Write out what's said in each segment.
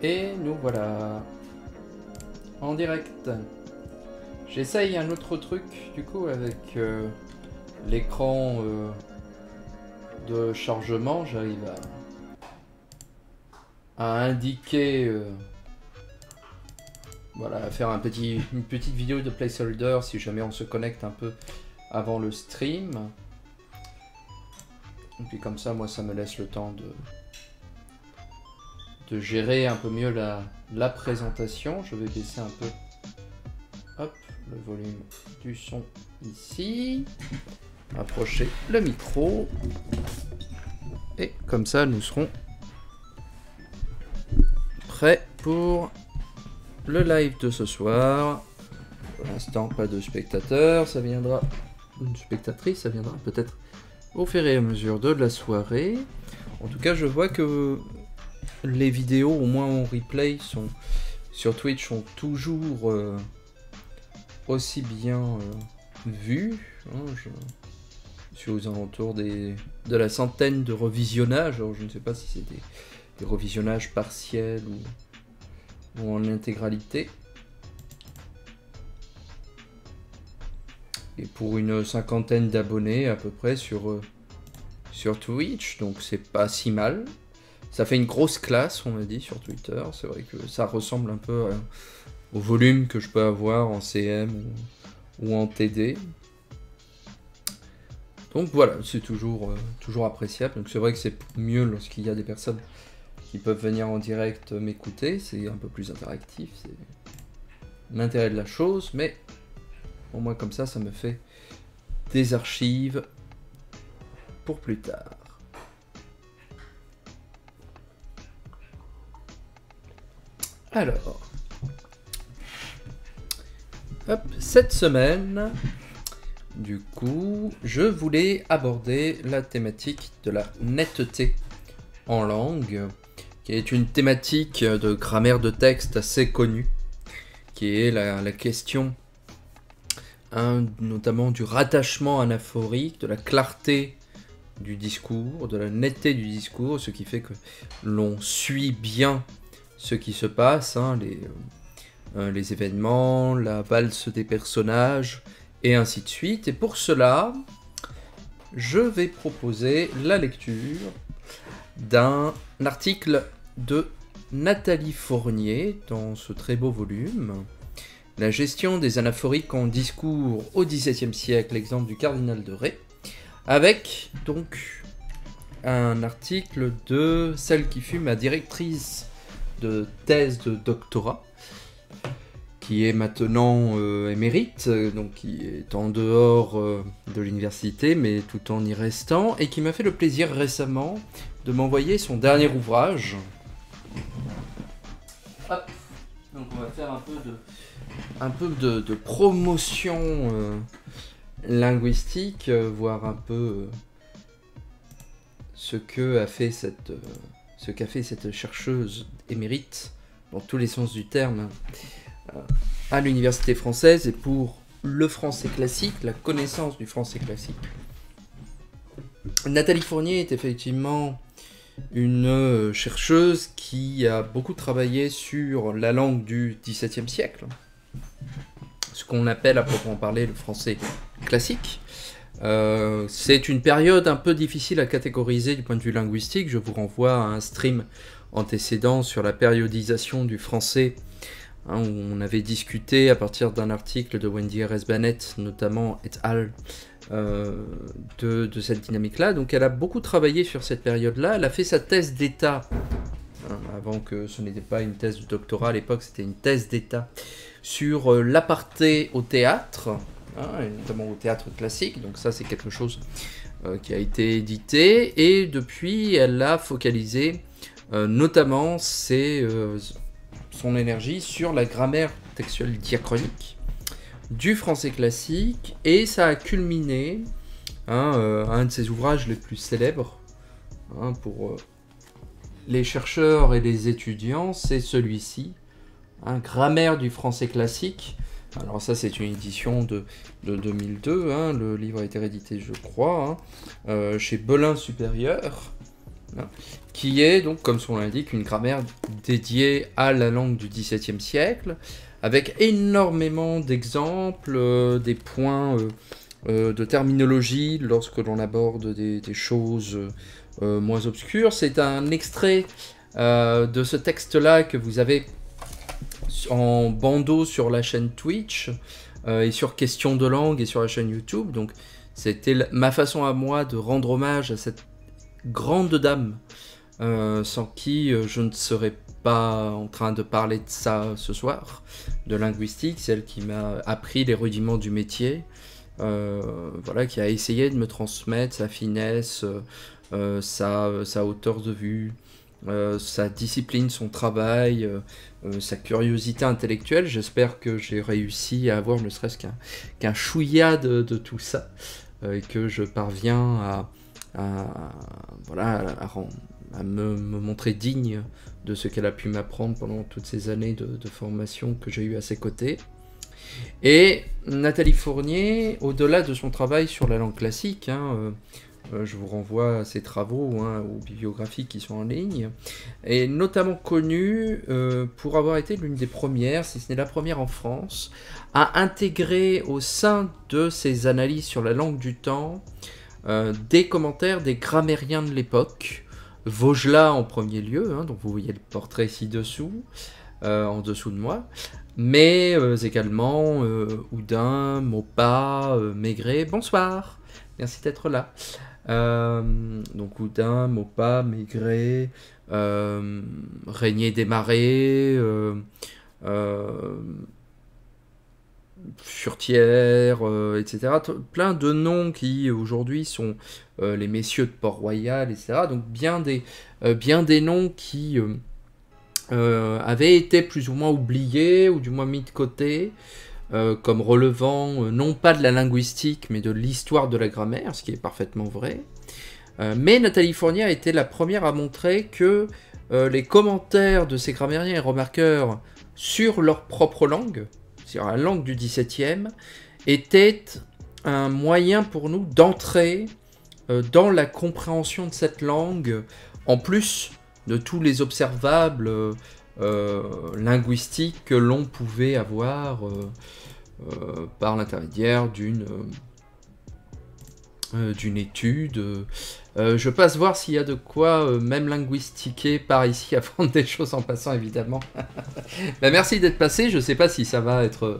Et nous voilà en direct. J'essaye un autre truc du coup avec l'écran de chargement. J'arrive à indiquer, voilà, à faire une petite vidéo de placeholder si jamais on se connecte un peu avant le stream. Et puis comme ça, moi, ça me laisse le temps de gérer un peu mieux la présentation. Je vais baisser un peu, hop, le volume du son ici. Approcher le micro. Et comme ça, nous serons prêts pour le live de ce soir. Pour l'instant, pas de spectateurs. Ça viendra, une spectatrice, ça viendra peut-être au fur et à mesure de la soirée. En tout cas, je vois que les vidéos, au moins en replay, sur Twitch, sont toujours aussi bien vues. Hein, je suis aux alentours de la centaine de revisionnages. Alors, je ne sais pas si c'est des revisionnages partiels ou en intégralité. Et pour une cinquantaine d'abonnés à peu près sur Twitch, donc c'est pas si mal. Ça fait une grosse classe, on m'a dit sur Twitter. C'est vrai que ça ressemble un peu au volume que je peux avoir en CM ou en TD. Donc voilà, c'est toujours appréciable. Donc c'est vrai que c'est mieux lorsqu'il y a des personnes qui peuvent venir en direct m'écouter. C'est un peu plus interactif, c'est l'intérêt de la chose, mais au moins comme ça me fait des archives pour plus tard. Alors, hop, cette semaine, du coup, je voulais aborder la thématique de la netteté en langue, qui est une thématique de grammaire de texte assez connue, qui est la question notamment du rattachement anaphorique, de la clarté du discours, de la netteté du discours, ce qui fait que l'on suit bien ce qui se passe, hein, les événements, la valse des personnages, et ainsi de suite. Et pour cela, je vais proposer la lecture d'un article de Nathalie Fournier dans ce très beau volume. La gestion des anaphoriques en discours au XVIIe siècle, exemple du cardinal de Ré, avec donc un article de celle qui fut ma directrice de thèse de doctorat, qui est maintenant émérite, donc qui est en dehors de l'université, mais tout en y restant, et qui m'a fait le plaisir récemment de m'envoyer son dernier ouvrage. Hop. Donc on va faire un peu de promotion linguistique, voir un peu ce qu'a fait cette chercheuse émérite, dans tous les sens du terme, à l'université française, et pour le français classique, la connaissance du français classique. Nathalie Fournier est effectivement une chercheuse qui a beaucoup travaillé sur la langue du XVIIe siècle, ce qu'on appelle à proprement parler le français classique. C'est une période un peu difficile à catégoriser du point de vue linguistique. Je vous renvoie à un stream antécédent sur la périodisation du français, hein, où on avait discuté à partir d'un article de Wendy R.S. Bennett, notamment et al., de cette dynamique-là. Donc elle a beaucoup travaillé sur cette période-là. Elle a fait sa thèse d'état, hein, avant que ce n'était pas une thèse de doctorat à l'époque, c'était une thèse d'état, sur l'aparté au théâtre, hein, et notamment au théâtre classique. Donc ça, c'est quelque chose qui a été édité, et depuis, elle a focalisé notamment son énergie sur la grammaire textuelle diachronique du français classique, et ça a culminé, hein, un de ses ouvrages les plus célèbres, hein, pour les chercheurs et les étudiants, c'est celui-ci, hein, Grammaire du français classique. Alors ça, c'est une édition de 2002, hein, le livre a été réédité, je crois, hein, chez Belin Supérieur, hein, qui est donc, comme son nom l'indique, une grammaire dédiée à la langue du XVIIe siècle, avec énormément d'exemples, des points de terminologie lorsque l'on aborde des choses moins obscures. C'est un extrait de ce texte-là que vous avez en bandeau sur la chaîne Twitch et sur Questions de langue et sur la chaîne YouTube. Donc c'était ma façon à moi de rendre hommage à cette grande dame sans qui je ne serais pas en train de parler de ça ce soir, de linguistique, celle qui m'a appris les rudiments du métier, voilà, qui a essayé de me transmettre sa finesse, sa hauteur de vue, sa discipline, son travail, sa curiosité intellectuelle. J'espère que j'ai réussi à avoir ne serait-ce qu'un chouïa de tout ça, et que je parviens à me montrer digne de ce qu'elle a pu m'apprendre pendant toutes ces années de formation que j'ai eu à ses côtés. Et Nathalie Fournier, au-delà de son travail sur la langue classique, je vous renvoie à ses travaux, aux bibliographies qui sont en ligne, est notamment connue pour avoir été l'une des premières, si ce n'est la première en France, à intégrer au sein de ses analyses sur la langue du temps des commentaires des grammairiens de l'époque, Vaugelas en premier lieu, donc vous voyez le portrait ci-dessous, en dessous de moi, mais également Houdin, Maupas, Maigret, bonsoir, merci d'être là. Donc Houdin, Maupas, Maigret, Régnier Desmarais, Furtière, etc. Plein de noms qui aujourd'hui sont les messieurs de Port-Royal, etc. Donc bien des noms qui avaient été plus ou moins oubliés, ou du moins mis de côté, comme relevant non pas de la linguistique, mais de l'histoire de la grammaire, ce qui est parfaitement vrai. Mais Nathalie Fournier a été la première à montrer que les commentaires de ces grammairiens et remarqueurs sur leur propre langue, sur la langue du XVIIe, étaient un moyen pour nous d'entrer dans la compréhension de cette langue, en plus de tous les observables linguistiques que l'on pouvait avoir par l'intermédiaire d'une étude. Je passe voir s'il y a de quoi même linguistiquer par ici, apprendre des choses en passant évidemment. Merci d'être passé, je sais pas si ça va être...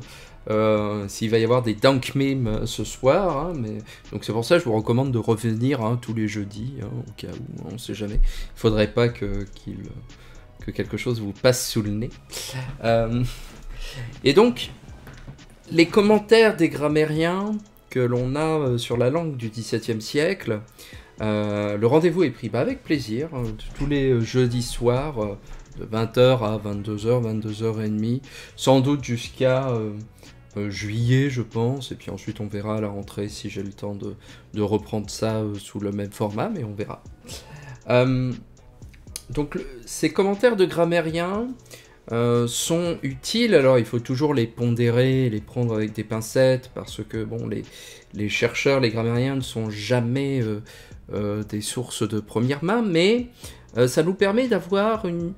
s'il va y avoir des dank memes ce soir, mais donc c'est pour ça que je vous recommande de revenir tous les jeudis, au cas où, on sait jamais. Il faudrait pas que quelque chose vous passe sous le nez. Et donc, les commentaires des grammairiens que l'on a sur la langue du XVIIe siècle, le rendez-vous est pris avec plaisir, tous les jeudis soirs, de 20h à 22h, 22h30, sans doute jusqu'à juillet, je pense, et puis ensuite on verra à la rentrée si j'ai le temps de reprendre ça sous le même format, mais on verra. Donc ces commentaires de grammairiens sont utiles. Alors il faut toujours les pondérer, les prendre avec des pincettes, parce que bon, les chercheurs, les grammairiens ne sont jamais des sources de première main, mais ça nous permet d'avoir une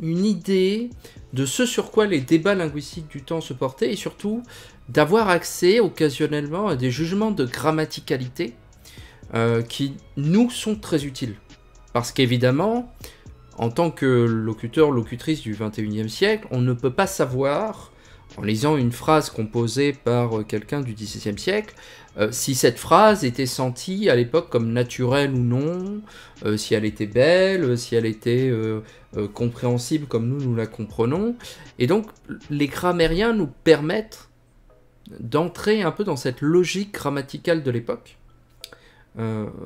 idée de ce sur quoi les débats linguistiques du temps se portaient, et surtout d'avoir accès occasionnellement à des jugements de grammaticalité qui nous sont très utiles. Parce qu'évidemment, en tant que locuteur, locutrice du XXIe siècle, on ne peut pas savoir, en lisant une phrase composée par quelqu'un du XVIIe siècle, si cette phrase était sentie à l'époque comme naturelle ou non, si elle était belle, si elle était compréhensible comme nous la comprenons. Et donc, les grammairiens nous permettent d'entrer un peu dans cette logique grammaticale de l'époque,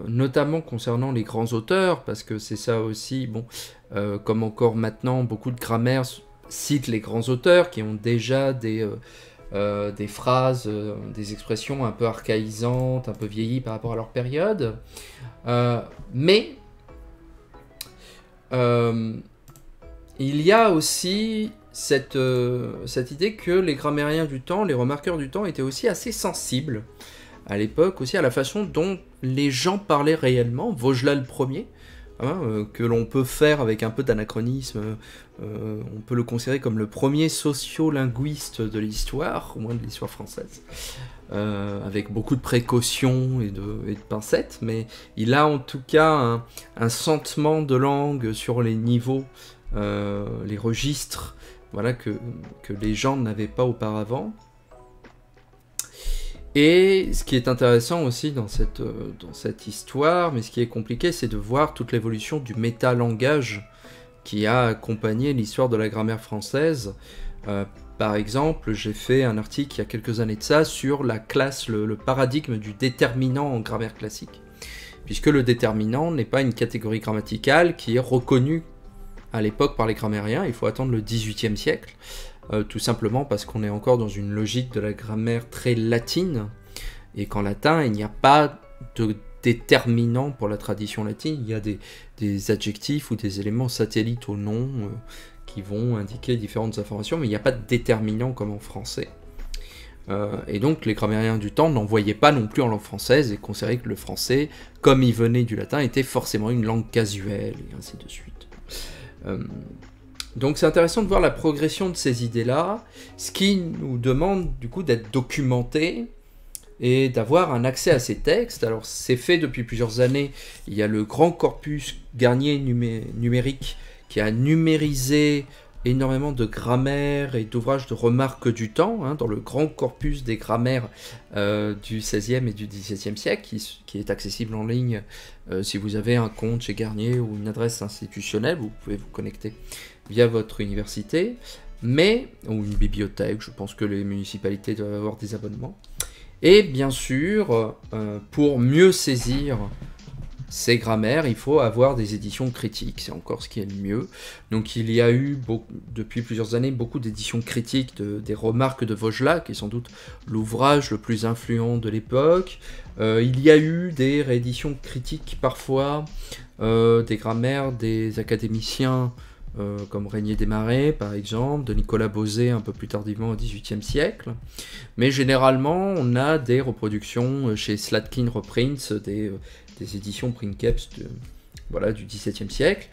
notamment concernant les grands auteurs, parce que c'est ça aussi, bon, comme encore maintenant, beaucoup de grammaires citent les grands auteurs qui ont déjà des phrases, des expressions un peu archaïsantes, un peu vieillies par rapport à leur période, mais il y a aussi cette idée que les grammairiens du temps, les remarqueurs du temps, étaient aussi assez sensibles à l'époque, aussi à la façon dont les gens parlaient réellement. Vaugelas le premier que l'on peut faire avec un peu d'anachronisme. On peut le considérer comme le premier sociolinguiste de l'histoire, au moins de l'histoire française, avec beaucoup de précautions et de pincettes, mais il a en tout cas un sentiment de langue sur les niveaux, les registres, voilà, que les gens n'avaient pas auparavant. Et ce qui est intéressant aussi dans cette histoire, mais ce qui est compliqué, c'est de voir toute l'évolution du métalangage qui a accompagné l'histoire de la grammaire française. Par exemple, j'ai fait un article il y a quelques années de ça sur la classe, le paradigme du déterminant en grammaire classique. Puisque le déterminant n'est pas une catégorie grammaticale qui est reconnue à l'époque par les grammairiens, il faut attendre le XVIIIe siècle. Tout simplement parce qu'on est encore dans une logique de la grammaire très latine, et qu'en latin, il n'y a pas de déterminant pour la tradition latine, il y a des adjectifs ou des éléments satellites au nom qui vont indiquer différentes informations, mais il n'y a pas de déterminant comme en français. Et donc les grammairiens du temps n'en voyaient pas non plus en langue française, et considéraient que le français, comme il venait du latin, était forcément une langue casuelle, et ainsi de suite. Donc c'est intéressant de voir la progression de ces idées-là, ce qui nous demande du coup d'être documentés et d'avoir un accès à ces textes. Alors c'est fait depuis plusieurs années, il y a le grand corpus Garnier numérique qui a numérisé énormément de grammaires et d'ouvrages de remarques du temps, dans le grand corpus des grammaires du XVIe et du XVIIe siècle, qui est accessible en ligne si vous avez un compte chez Garnier ou une adresse institutionnelle, vous pouvez vous connecter via votre université, ou une bibliothèque, je pense que les municipalités doivent avoir des abonnements. Et bien sûr, pour mieux saisir ces grammaires, il faut avoir des éditions critiques, c'est encore ce qui est le mieux. Donc il y a eu, depuis plusieurs années, beaucoup d'éditions critiques des remarques de Vaugelas, qui est sans doute l'ouvrage le plus influent de l'époque. Il y a eu des rééditions critiques parfois, des grammaires des académiciens, comme Régnier Desmarais par exemple, de Nicolas Bosé un peu plus tardivement au XVIIIe siècle. Mais généralement, on a des reproductions chez Slatkin Reprints, des éditions Princeps du XVIIe siècle,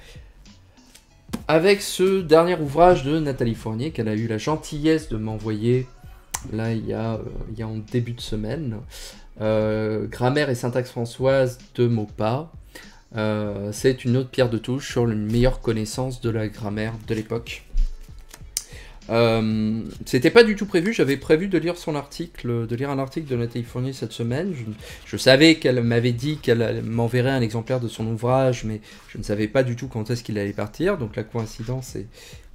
avec ce dernier ouvrage de Nathalie Fournier qu'elle a eu la gentillesse de m'envoyer là il y a en début de semaine, Grammaire et syntaxe françoise de Maupas. C'est une autre pierre de touche sur une meilleure connaissance de la grammaire de l'époque. C'était pas du tout prévu, j'avais prévu de lire un article de Nathalie Fournier cette semaine. Je savais qu'elle m'avait dit qu'elle m'enverrait un exemplaire de son ouvrage, mais je ne savais pas du tout quand est-ce qu'il allait partir, donc la coïncidence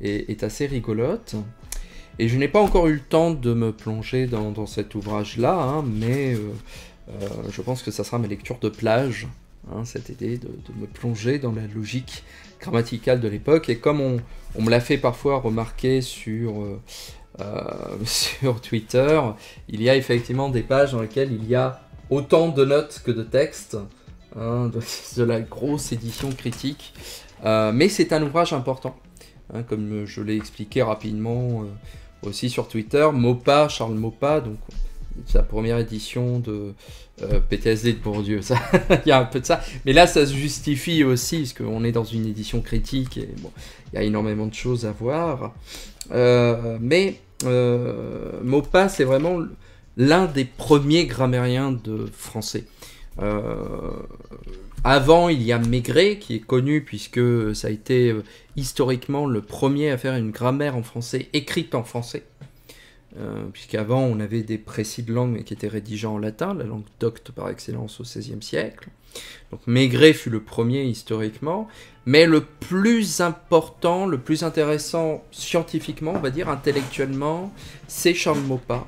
est assez rigolote. Et je n'ai pas encore eu le temps de me plonger dans cet ouvrage-là, mais je pense que ça sera ma lecture de plage, cette idée de me plonger dans la logique grammaticale de l'époque. Et comme on me l'a fait parfois remarquer sur Twitter, il y a effectivement des pages dans lesquelles il y a autant de notes que de textes, de la grosse édition critique. Mais c'est un ouvrage important, comme je l'ai expliqué rapidement aussi sur Twitter. Maupas, Charles Maupas, donc sa première édition de PTSD de Bourdieu, il y a un peu de ça, mais là ça se justifie aussi parce qu'on est dans une édition critique et bon, il y a énormément de choses à voir, mais Maupas c'est vraiment l'un des premiers grammairiens de français. Avant, il y a Maigret qui est connu puisque ça a été historiquement le premier à faire une grammaire en français écrite en français. Puisqu'avant on avait des précis de langue mais qui étaient rédigés en latin, la langue docte par excellence au XVIe siècle. Donc Maigret fut le premier historiquement, mais le plus important, le plus intéressant scientifiquement, on va dire intellectuellement, c'est Charles Maupas,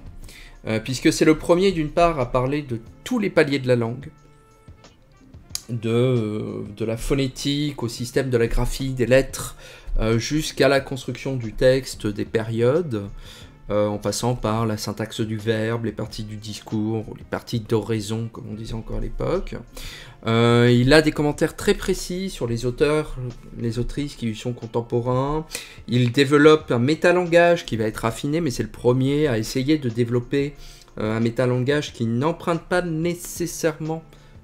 puisque c'est le premier d'une part à parler de tous les paliers de la langue, de la phonétique au système de la graphie, des lettres, jusqu'à la construction du texte, des périodes, en passant par la syntaxe du verbe, les parties du discours, les parties d'oraison, comme on disait encore à l'époque. Il a des commentaires très précis sur les auteurs, les autrices qui lui sont contemporains. Il développe un métalangage qui va être affiné, mais c'est le premier à essayer de développer un métalangage qui n'emprunte pas nécessairement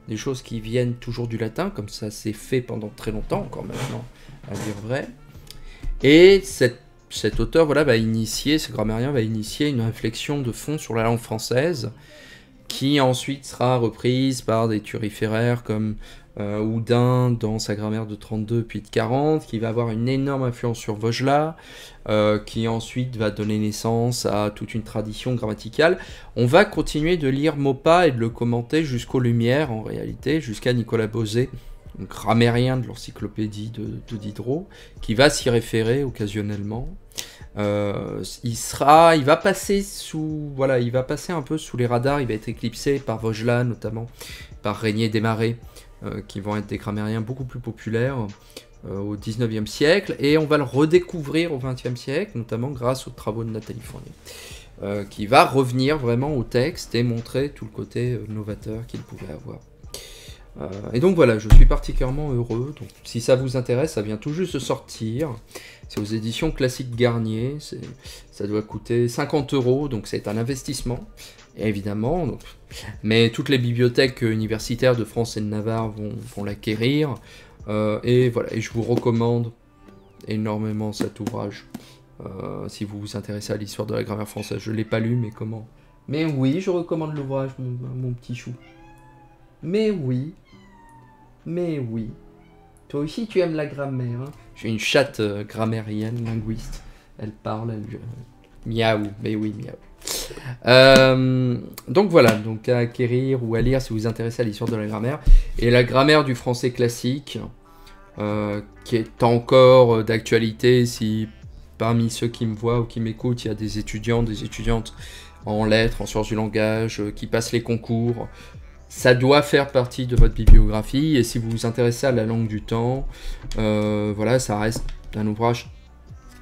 des choses qui viennent toujours du latin, comme ça s'est fait pendant très longtemps, encore maintenant, à dire vrai. Et cet auteur, voilà, ce grammairien va initier une réflexion de fond sur la langue française, qui ensuite sera reprise par des turiféraires comme Houdin dans sa grammaire de 32 puis de 40, qui va avoir une énorme influence sur Vaugelas, qui ensuite va donner naissance à toute une tradition grammaticale. On va continuer de lire Maupas et de le commenter jusqu'aux Lumières, en réalité, jusqu'à Nicolas Beauzet, grammairien de l'encyclopédie de Diderot, qui va s'y référer occasionnellement. Il va passer un peu sous les radars, il va être éclipsé par Vaugelas, notamment par Régnier Desmarais, qui vont être des grammairiens beaucoup plus populaires au 19e siècle, et on va le redécouvrir au 20e siècle, notamment grâce aux travaux de Nathalie Fournier, qui va revenir vraiment au texte et montrer tout le côté novateur qu'il pouvait avoir. Et donc voilà, je suis particulièrement heureux. Donc, si ça vous intéresse, ça vient tout juste de sortir. C'est aux éditions Classiques Garnier. Ça doit coûter 50 €, donc c'est un investissement, évidemment. Donc, mais toutes les bibliothèques universitaires de France et de Navarre vont l'acquérir. Et voilà, et je vous recommande énormément cet ouvrage. Si vous vous intéressez à l'histoire de la grammaire française, je ne l'ai pas lu, mais comment? Mais oui, je recommande l'ouvrage, mon petit chou. Mais oui. Toi aussi, tu aimes la grammaire, hein? J'ai une chatte grammairienne, linguiste. Elle parle, miaou. Mais oui, miaou. Donc voilà, donc à acquérir ou à lire si vous vous intéressez à l'histoire de la grammaire. Et la grammaire du français classique, qui est encore d'actualité si parmi ceux qui me voient ou qui m'écoutent, il y a des étudiants, des étudiantes en lettres, en sciences du langage, qui passent les concours. Ça doit faire partie de votre bibliographie, et si vous vous intéressez à la langue du temps, voilà, ça reste un ouvrage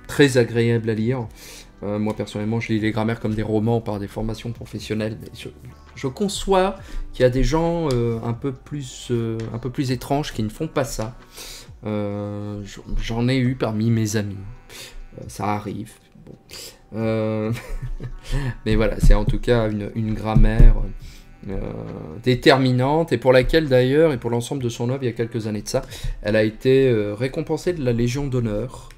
très agréable à lire. Moi personnellement, je lis les grammaires comme des romans par des formations professionnelles, mais je conçois qu'il y a des gens un peu plus étranges qui ne font pas ça. J'en ai eu parmi mes amis, ça arrive. Bon. Mais voilà, c'est en tout cas une grammaire déterminante, et pour laquelle d'ailleurs, et pour l'ensemble de son œuvre, il y a quelques années de ça, elle a été récompensée de la Légion d'honneur.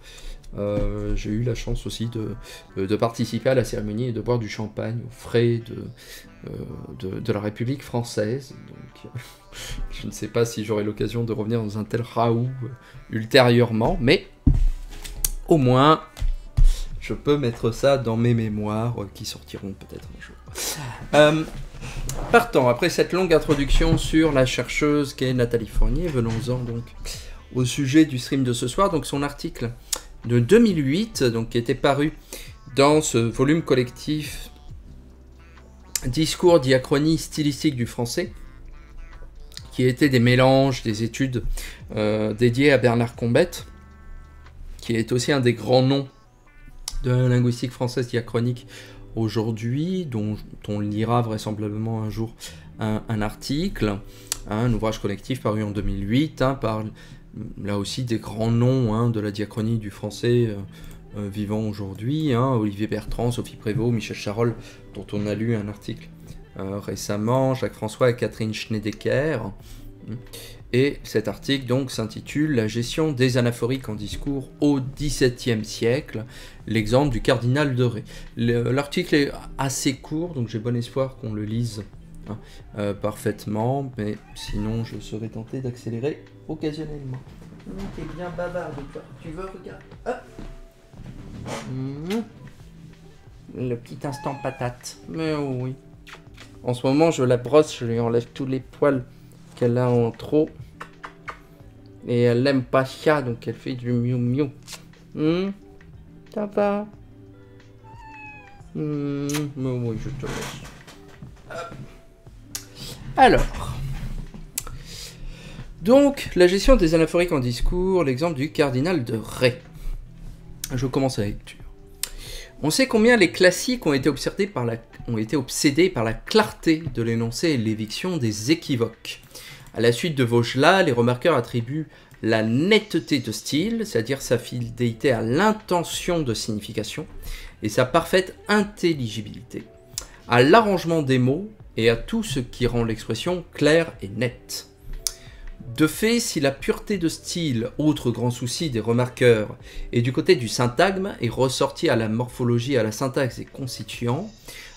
J'ai eu la chance aussi de participer à la cérémonie et de boire du champagne aux frais de la République française. Donc, je ne sais pas si j'aurai l'occasion de revenir dans un tel raout ultérieurement, mais au moins je peux mettre ça dans mes mémoires qui sortiront peut-être un jour. Partant, après cette longue introduction sur la chercheuse qu'est Nathalie Fournier, venons-en donc au sujet du stream de ce soir. Donc son article de 2008, donc, qui était paru dans ce volume collectif Discours, diachronie stylistique du français, qui était des mélanges, des études dédiées à Bernard Combette, qui est aussi un des grands noms de la linguistique française diachronique aujourd'hui, dont on lira vraisemblablement un jour un article, un ouvrage collectif paru en 2008, par là aussi des grands noms de la diachronie du français vivant aujourd'hui, Olivier Bertrand, Sophie Prévost, Michel Charolles, dont on a lu un article récemment, Jacques François et Catherine Schnedeker. Et cet article donc s'intitule « La gestion des anaphoriques en discours au XVIIe siècle, l'exemple du cardinal de Ré ». L'article est assez court, donc j'ai bon espoir qu'on le lise parfaitement, mais sinon je serais tenté d'accélérer occasionnellement. T'es bien bavard, tu veux regarder le petit instant patate. Mais oui. En ce moment, je la brosse, je lui enlève tous les poils qu'elle a en trop. Et elle aime pas ça, donc elle fait du miou miou. Ça va? Mais oui, je te laisse. Alors. Donc, la gestion des anaphoriques en discours, l'exemple du cardinal de Ré. Je commence la lecture. On sait combien les classiques ont été obsédés par la clarté de l'énoncé et l'éviction des équivoques. À la suite de Vaugelas, les remarqueurs attribuent la netteté de style, c'est-à-dire sa fidélité à l'intention de signification, et sa parfaite intelligibilité, à l'arrangement des mots et à tout ce qui rend l'expression claire et nette. De fait, si la pureté de style, autre grand souci des remarqueurs, est du côté du syntagme et ressortie à la morphologie, à la syntaxe et constituant,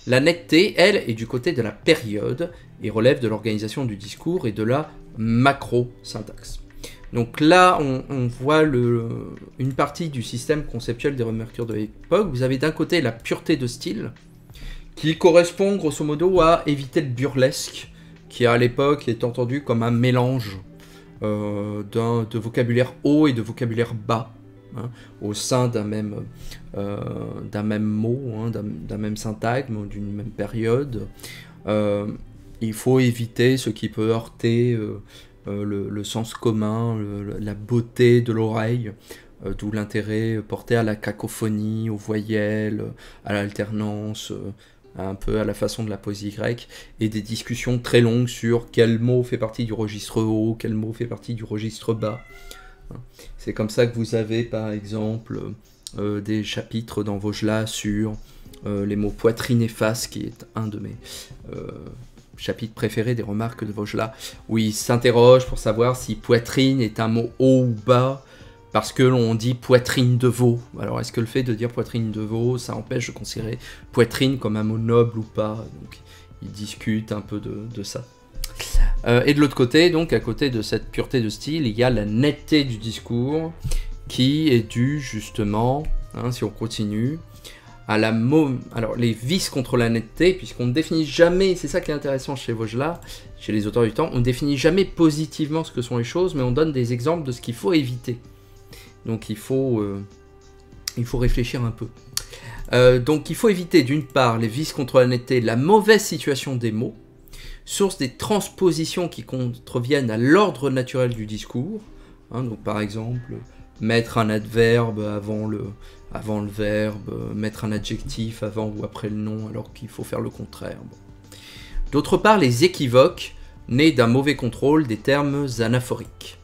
la netteté, elle, est du côté de la période et relève de l'organisation du discours et de la macro-syntaxe. Donc là, on voit une partie du système conceptuel des remarqueurs de l'époque. Vous avez d'un côté la pureté de style, qui correspond grosso modo à éviter le burlesque, qui à l'époque est entendu comme un mélange de vocabulaire haut et de vocabulaire bas, hein, au sein d'un même mot, hein, d'un même syntagme, d'une même période. Il faut éviter ce qui peut heurter le sens commun, la beauté de l'oreille, d'où l'intérêt porté à la cacophonie, aux voyelles, à l'alternance, un peu à la façon de la poésie grecque, et des discussions très longues sur quel mot fait partie du registre haut, quel mot fait partie du registre bas. C'est comme ça que vous avez par exemple des chapitres dans Vaugelas sur les mots poitrine et face, qui est un de mes chapitres préférés des remarques de Vaugelas, où il s'interroge pour savoir si poitrine est un mot haut ou bas, parce que l'on dit poitrine de veau. Alors est-ce que le fait de dire poitrine de veau, ça empêche de considérer poitrine comme un mot noble ou pas? Donc il discute un peu de ça. Et de l'autre côté, donc à côté de cette pureté de style, il y a la netteté du discours, qui est due justement, hein, si on continue, à la alors les vices contre la netteté, puisqu'on ne définit jamais, c'est ça qui est intéressant chez Vaugelas, chez les auteurs du temps, on ne définit jamais positivement ce que sont les choses, mais on donne des exemples de ce qu'il faut éviter. Donc il faut réfléchir un peu. Donc il faut éviter d'une part les vices contre la netteté, la mauvaise situation des mots, source des transpositions qui contreviennent à l'ordre naturel du discours. Hein, donc par exemple, mettre un adverbe avant le verbe, mettre un adjectif avant ou après le nom alors qu'il faut faire le contraire. Bon. D'autre part, les équivoques nés d'un mauvais contrôle des termes anaphoriques.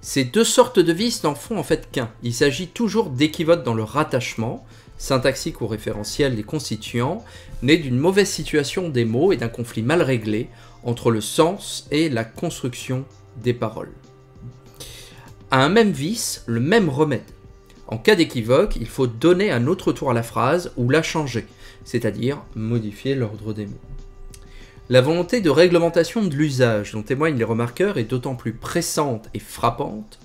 Ces deux sortes de vices n'en font en fait qu'un. Il s'agit toujours d'équivoques dans le rattachement, syntaxique ou référentiel des constituants, nés d'une mauvaise situation des mots et d'un conflit mal réglé entre le sens et la construction des paroles. À un même vice, le même remède. En cas d'équivoque, il faut donner un autre tour à la phrase ou la changer, c'est-à-dire modifier l'ordre des mots. La volonté de réglementation de l'usage dont témoignent les remarqueurs est d'autant plus pressante et frappante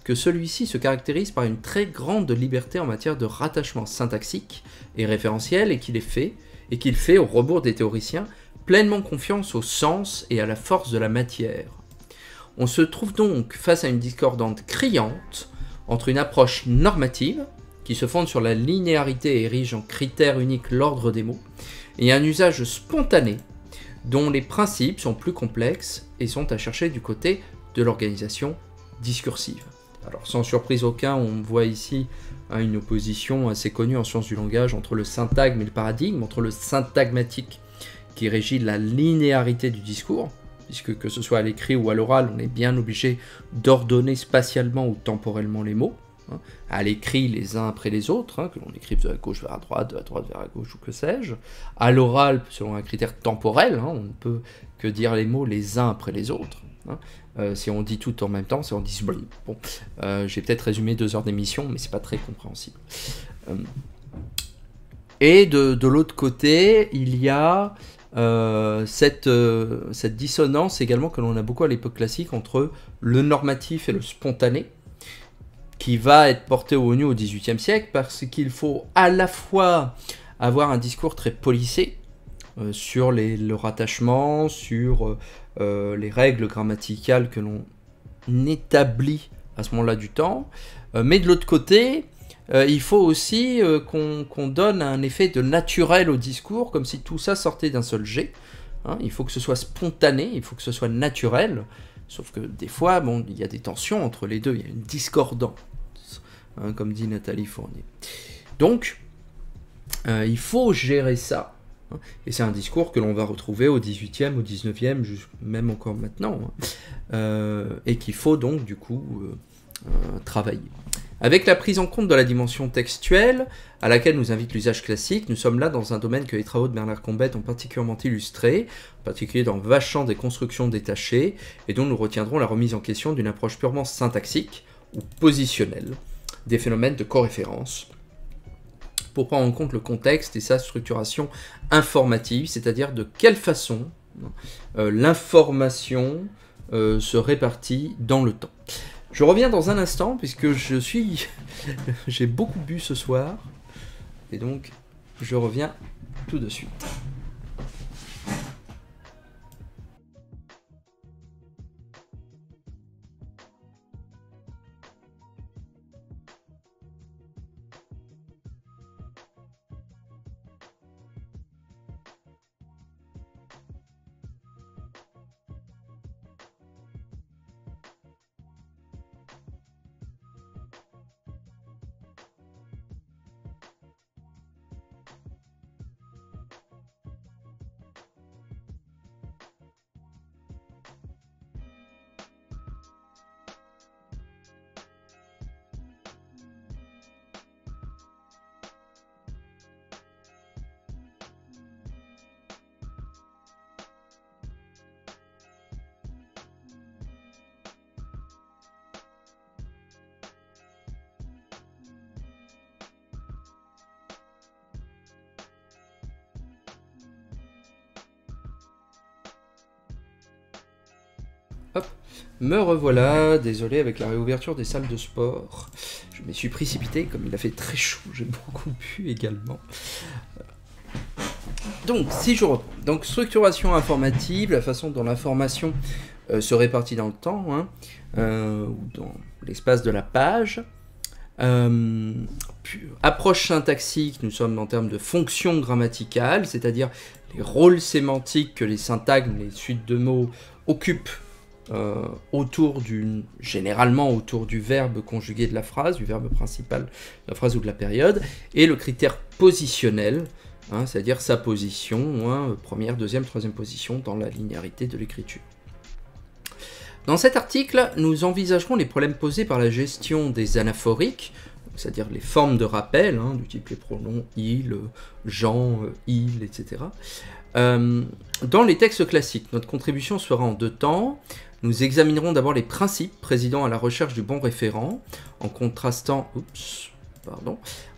que celui-ci se caractérise par une très grande liberté en matière de rattachement syntaxique et référentiel et qu'il fait, au rebours des théoriciens, pleinement confiance au sens et à la force de la matière. On se trouve donc face à une discordante criante entre une approche normative, qui se fonde sur la linéarité et érige en critère unique l'ordre des mots, et un usage spontané, dont les principes sont plus complexes et sont à chercher du côté de l'organisation discursive. Alors sans surprise aucun, on voit ici une opposition assez connue en sciences du langage entre le syntagme et le paradigme, entre le syntagmatique qui régit la linéarité du discours, puisque que ce soit à l'écrit ou à l'oral, on est bien obligé d'ordonner spatialement ou temporellement les mots, hein, à l'écrit les uns après les autres, hein, que l'on écrive de la gauche vers la droite, de la droite vers la gauche ou que sais-je, à l'oral selon un critère temporel, hein, on ne peut que dire les mots les uns après les autres, hein. Si on dit tout en même temps, si on dit bon, j'ai peut-être résumé 2 heures d'émission, mais c'est pas très compréhensible. Et de l'autre côté, il y a cette dissonance également que l'on a beaucoup à l'époque classique entre le normatif et le spontané, qui va être porté au nu au XVIIIe siècle, parce qu'il faut à la fois avoir un discours très policé sur le rattachement, sur les règles grammaticales que l'on établit à ce moment-là du temps, mais de l'autre côté, il faut aussi qu'on donne un effet de naturel au discours, comme si tout ça sortait d'un seul jet. Hein, il faut que ce soit spontané, il faut que ce soit naturel, sauf que des fois, bon, il y a des tensions entre les deux, il y a une discordance, hein, comme dit Nathalie Fournier. Donc, il faut gérer ça. Hein, et c'est un discours que l'on va retrouver au 18e, au 19e, même encore maintenant, hein, et qu'il faut donc du coup travailler. Avec la prise en compte de la dimension textuelle, à laquelle nous invite l'usage classique, nous sommes là dans un domaine que les travaux de Bernard Combet ont particulièrement illustré, en particulier dans le vaste champ des constructions détachées, et dont nous retiendrons la remise en question d'une approche purement syntaxique ou positionnelle des phénomènes de coréférence, pour prendre en compte le contexte et sa structuration informative, c'est-à-dire de quelle façon l'information se répartit dans le temps. Je reviens dans un instant, puisque j'ai beaucoup bu ce soir, et donc je reviens tout de suite. Hop, me revoilà, désolé avec la réouverture des salles de sport. Je me suis précipité, comme il a fait très chaud, j'ai beaucoup bu également. Donc, si je reprends, donc structuration informative, la façon dont l'information se répartit dans le temps, hein, ou dans l'espace de la page. Approche syntaxique, nous sommes en termes de fonction grammaticale, c'est-à-dire les rôles sémantiques que les syntagmes, les suites de mots occupent généralement autour du verbe conjugué de la phrase, du verbe principal de la phrase ou de la période, et le critère positionnel, hein, c'est-à-dire sa position, hein, première, deuxième, troisième position dans la linéarité de l'écriture. Dans cet article, nous envisagerons les problèmes posés par la gestion des anaphoriques, c'est-à-dire les formes de rappel, hein, du type les pronoms il, Jean, il, etc. Dans les textes classiques, notre contribution sera en deux temps. Nous examinerons d'abord les principes présidant à la recherche du bon référent, en contrastant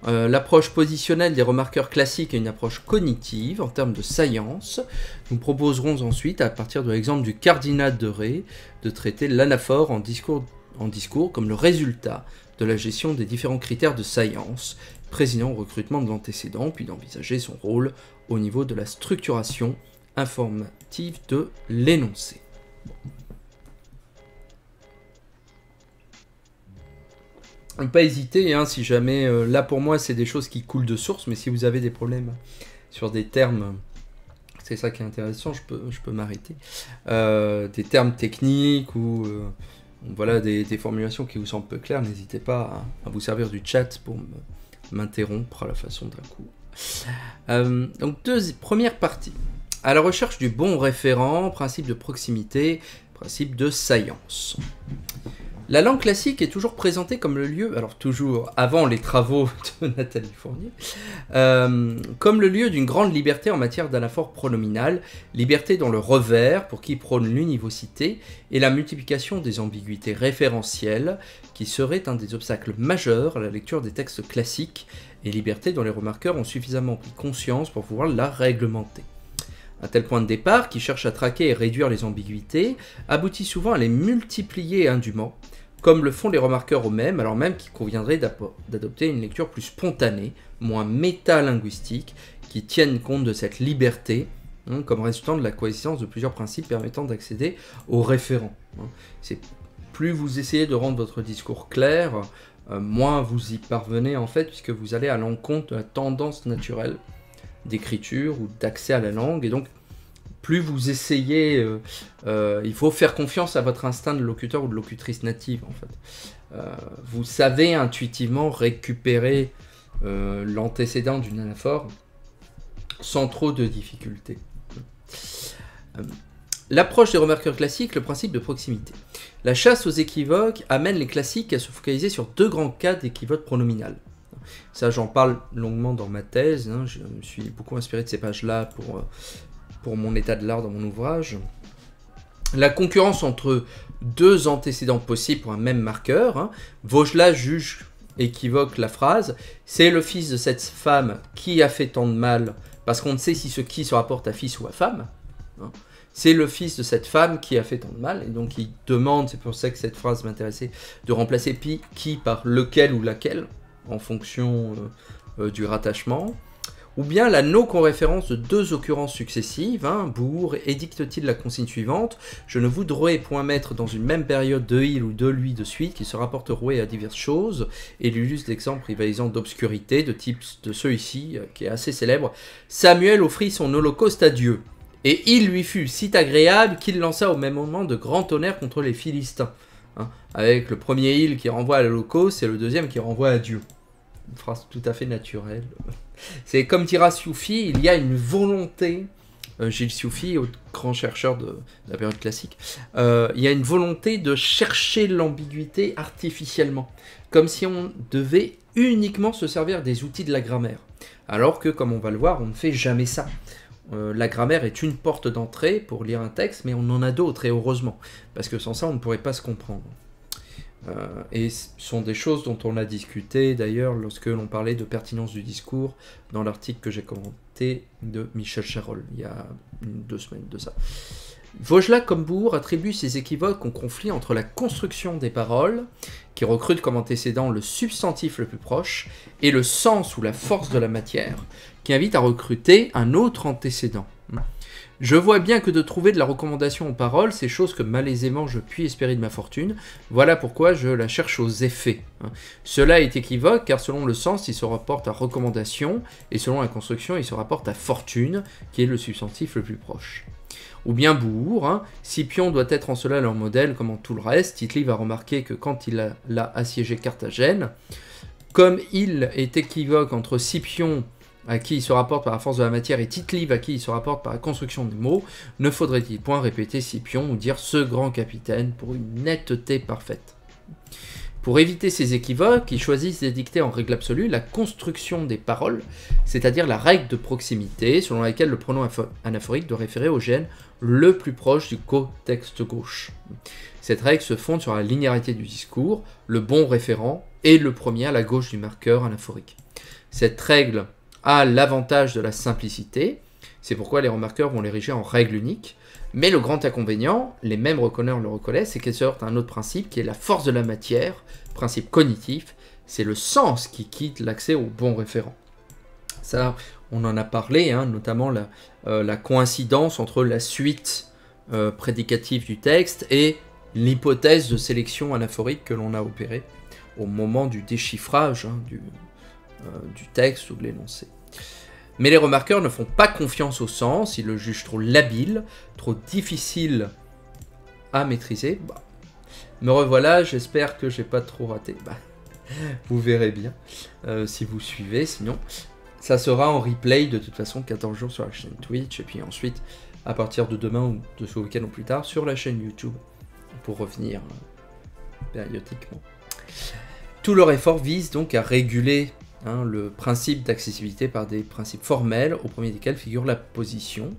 l'approche positionnelle des remarqueurs classiques et une approche cognitive en termes de science. Nous proposerons ensuite, à partir de l'exemple du cardinal de Ré, de traiter l'anaphore en discours comme le résultat de la gestion des différents critères de science présidant au recrutement de l'antécédent, puis d'envisager son rôle au niveau de la structuration informative de l'énoncé. Ne pas hésiter, hein, si jamais, là pour moi c'est des choses qui coulent de source, mais si vous avez des problèmes sur des termes, c'est ça qui est intéressant, je peux m'arrêter, des termes techniques ou voilà, des formulations qui vous semblent peu claires, n'hésitez pas à vous servir du chat pour m'interrompre à la façon d'un coup. Donc première partie, à la recherche du bon référent, principe de proximité, principe de science. La langue classique est toujours présentée comme le lieu, alors toujours avant les travaux de Nathalie Fournier, comme le lieu d'une grande liberté en matière d'anaphore pronominale, liberté dans le revers pour qui prône l'univocité et la multiplication des ambiguïtés référentielles qui serait un des obstacles majeurs à la lecture des textes classiques et liberté dont les remarqueurs ont suffisamment pris conscience pour pouvoir la réglementer. Un tel point de départ, qui cherche à traquer et réduire les ambiguïtés, aboutit souvent à les multiplier indûment, comme le font les remarqueurs eux-mêmes, alors même qu'il conviendrait d'adopter une lecture plus spontanée, moins métalinguistique, qui tienne compte de cette liberté, hein, comme résultant de la coexistence de plusieurs principes permettant d'accéder aux référents. C'est plus vous essayez de rendre votre discours clair, moins vous y parvenez en fait, puisque vous allez à l'encontre de la tendance naturelle d'écriture ou d'accès à la langue, et donc plus vous essayez, il faut faire confiance à votre instinct de locuteur ou de locutrice native en fait. Vous savez intuitivement récupérer l'antécédent d'une anaphore sans trop de difficultés. L'approche des remarqueurs classiques, le principe de proximité. La chasse aux équivoques amène les classiques à se focaliser sur 2 grands cas d'équivoque pronominal. Ça, j'en parle longuement dans ma thèse, hein. Je me suis beaucoup inspiré de ces pages-là pour mon état de l'art dans mon ouvrage. La concurrence entre 2 antécédents possibles pour un même marqueur. Hein. Vaugelas juge équivoque la phrase « C'est le fils de cette femme qui a fait tant de mal » parce qu'on ne sait si ce qui se rapporte à fils ou à femme. Hein. C'est le fils de cette femme qui a fait tant de mal. Et donc il demande, c'est pour ça que cette phrase m'intéressait, de remplacer qui par lequel ou laquelle, en fonction du rattachement. Ou bien la no-conréférence de 2 occurrences successives. Hein, Bourg édicte-t-il la consigne suivante: je ne voudrais point mettre dans une même période de il ou de lui de suite qui se rapporterait à diverses choses. Et il illustre l'exemple rivalisant d'obscurité de type de ceux ici, qui est assez célèbre. Samuel offrit son holocauste à Dieu. Et il lui fut si agréable qu'il lança au même moment de grands tonnerres contre les Philistins. Hein, avec le premier il qui renvoie à l'holocauste et le deuxième qui renvoie à Dieu. Une phrase tout à fait naturelle. C'est comme dira Sioufi, il y a une volonté, Gilles Sioufi, grand chercheur de la période classique, il y a une volonté de chercher l'ambiguïté artificiellement, comme si on devait uniquement se servir des outils de la grammaire. Alors que, comme on va le voir, on ne fait jamais ça. La grammaire est une porte d'entrée pour lire un texte, mais on en a d'autres, et heureusement, parce que sans ça, on ne pourrait pas se comprendre. Et ce sont des choses dont on a discuté d'ailleurs lorsque l'on parlait de pertinence du discours dans l'article que j'ai commenté de Michel Charolles il y a 2 semaines de ça. Vaugelas comme Bourg attribue ces équivoques au conflit entre la construction des paroles, qui recrute comme antécédent le substantif le plus proche, et le sens ou la force de la matière, qui invite à recruter un autre antécédent. Je vois bien que de trouver de la recommandation aux paroles, c'est chose que malaisément je puis espérer de ma fortune. Voilà pourquoi je la cherche aux effets. Cela est équivoque, car selon le sens, il se rapporte à recommandation, et selon la construction, il se rapporte à fortune, qui est le substantif le plus proche. Ou bien Bourg, Scipion doit être en cela leur modèle, comme en tout le reste. Tite-Live va remarquer que quand il a assiégé Carthagène, comme il est équivoque entre Scipion, à qui il se rapporte par la force de la matière, et Tite-Live à qui il se rapporte par la construction des mots, ne faudrait-il point répéter Scipion ou dire ce grand capitaine pour une netteté parfaite. Pour éviter ces équivoques, ils choisissent d'édicter en règle absolue la construction des paroles, c'est-à-dire la règle de proximité, selon laquelle le pronom anaphorique doit référer au gène le plus proche du cotexte gauche. Cette règle se fonde sur la linéarité du discours, le bon référent et le premier à la gauche du marqueur anaphorique. Cette règle a l'avantage de la simplicité, c'est pourquoi les remarqueurs vont l'ériger en règle unique, mais le grand inconvénient, les mêmes reconneurs le reconnaissent, c'est qu'elle se heurte à un autre principe qui est la force de la matière, principe cognitif, c'est le sens qui quitte l'accès au bon référent. Ça, on en a parlé, notamment la coïncidence entre la suite prédicative du texte et l'hypothèse de sélection anaphorique que l'on a opérée au moment du déchiffrage du texte ou de l'énoncé. Mais les remarqueurs ne font pas confiance au sens, ils le jugent trop labile, trop difficile à maîtriser. Me revoilà, j'espère que j'ai pas trop raté. Vous verrez bien si vous suivez, sinon ça sera en replay de toute façon 14 jours sur la chaîne Twitch, et puis ensuite à partir de demain ou de ce week-end ou plus tard sur la chaîne YouTube pour revenir périodiquement. Tout leur effort vise donc à réguler le principe d'accessibilité par des principes formels, au premier desquels figure la position.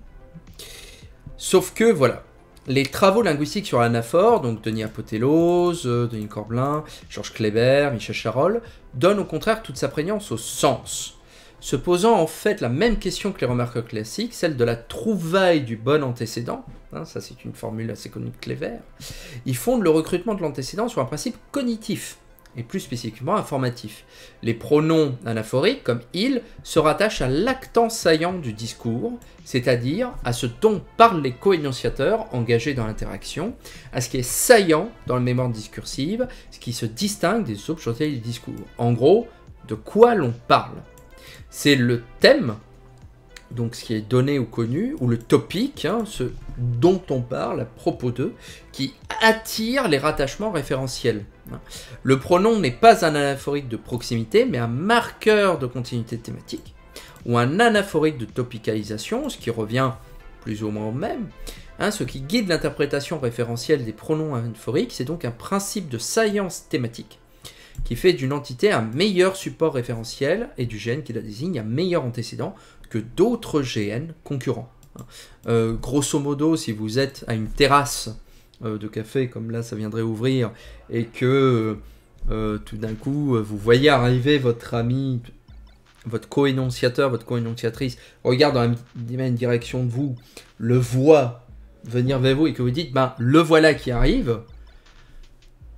Sauf que, voilà, les travaux linguistiques sur l'anaphore, donc Denis Apotélos, Denis Corbelin, Georges Kléber, Michel Charolles, donnent au contraire toute sa prégnance au sens, se posant en fait la même question que les remarqueurs classiques, celle de la trouvaille du bon antécédent. Ça c'est une formule assez connue de Kléber. Ils fondent le recrutement de l'antécédent sur un principe cognitif, et plus spécifiquement informatif. Les pronoms anaphoriques, comme « il », se rattachent à l'actant saillant du discours, c'est-à-dire à ce dont parlent les co-énonciateurs engagés dans l'interaction, à ce qui est saillant dans la mémoire discursive, ce qui se distingue des autres choses du discours. En gros, de quoi l'on parle. C'est le thème, donc ce qui est donné ou connu, ou le topic, ce dont on parle à propos d'eux, qui attire les rattachements référentiels. Le pronom n'est pas un anaphorique de proximité, mais un marqueur de continuité thématique, ou un anaphorique de topicalisation, ce qui revient plus ou moins même. Hein, ce qui guide l'interprétation référentielle des pronoms anaphoriques, c'est donc un principe de science thématique qui fait d'une entité un meilleur support référentiel et du GN qui la désigne un meilleur antécédent que d'autres GN concurrents. Grosso modo, si vous êtes à une terrasse de café, comme là ça viendrait ouvrir, et que tout d'un coup vous voyez arriver votre ami, votre co-énonciateur, votre co-énonciatrice, regarde dans la même direction de vous, le voit venir vers vous et que vous dites, ben le voilà qui arrive,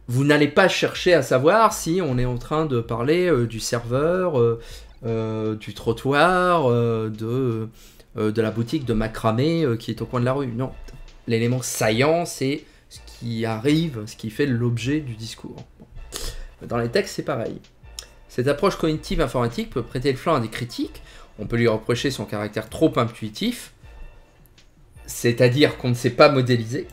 vous n'allez pas chercher à savoir si on est en train de parler du serveur, du trottoir, de la boutique de macramé qui est au coin de la rue. Non, l'élément saillant, c'est ce qui arrive, ce qui fait l'objet du discours. Dans les textes, c'est pareil. Cette approche cognitive informatique peut prêter le flanc à des critiques. On peut lui reprocher son caractère trop intuitif, c'est-à-dire qu'on ne sait pas modéliser.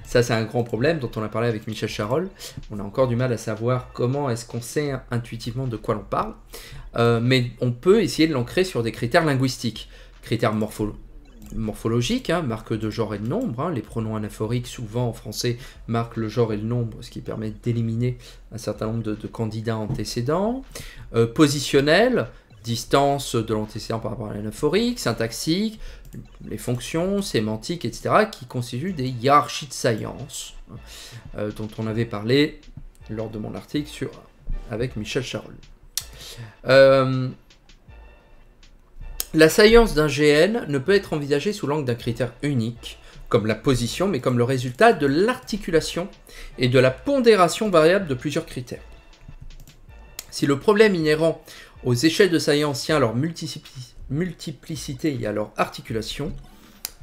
Ça, c'est un grand problème dont on a parlé avec Michel Charol. On a encore du mal à savoir comment est-ce qu'on sait intuitivement de quoi l'on parle. Mais on peut essayer de l'ancrer sur des critères linguistiques. Critères morphologiques, hein, marque de genre et de nombre. Hein. Les pronoms anaphoriques, souvent en français, marquent le genre et le nombre, ce qui permet d'éliminer un certain nombre de candidats antécédents. Positionnel, distance de l'antécédent par rapport à l'anaphorique, syntaxique, les fonctions, sémantiques, etc., qui constituent des hiérarchies de science, dont on avait parlé lors de mon article avec Michel Charol. La science d'un GN ne peut être envisagée sous l'angle d'un critère unique, comme la position, mais comme le résultat de l'articulation et de la pondération variable de plusieurs critères. Si le problème inhérent aux échelles de science tient à leur multiplicité et à leur articulation,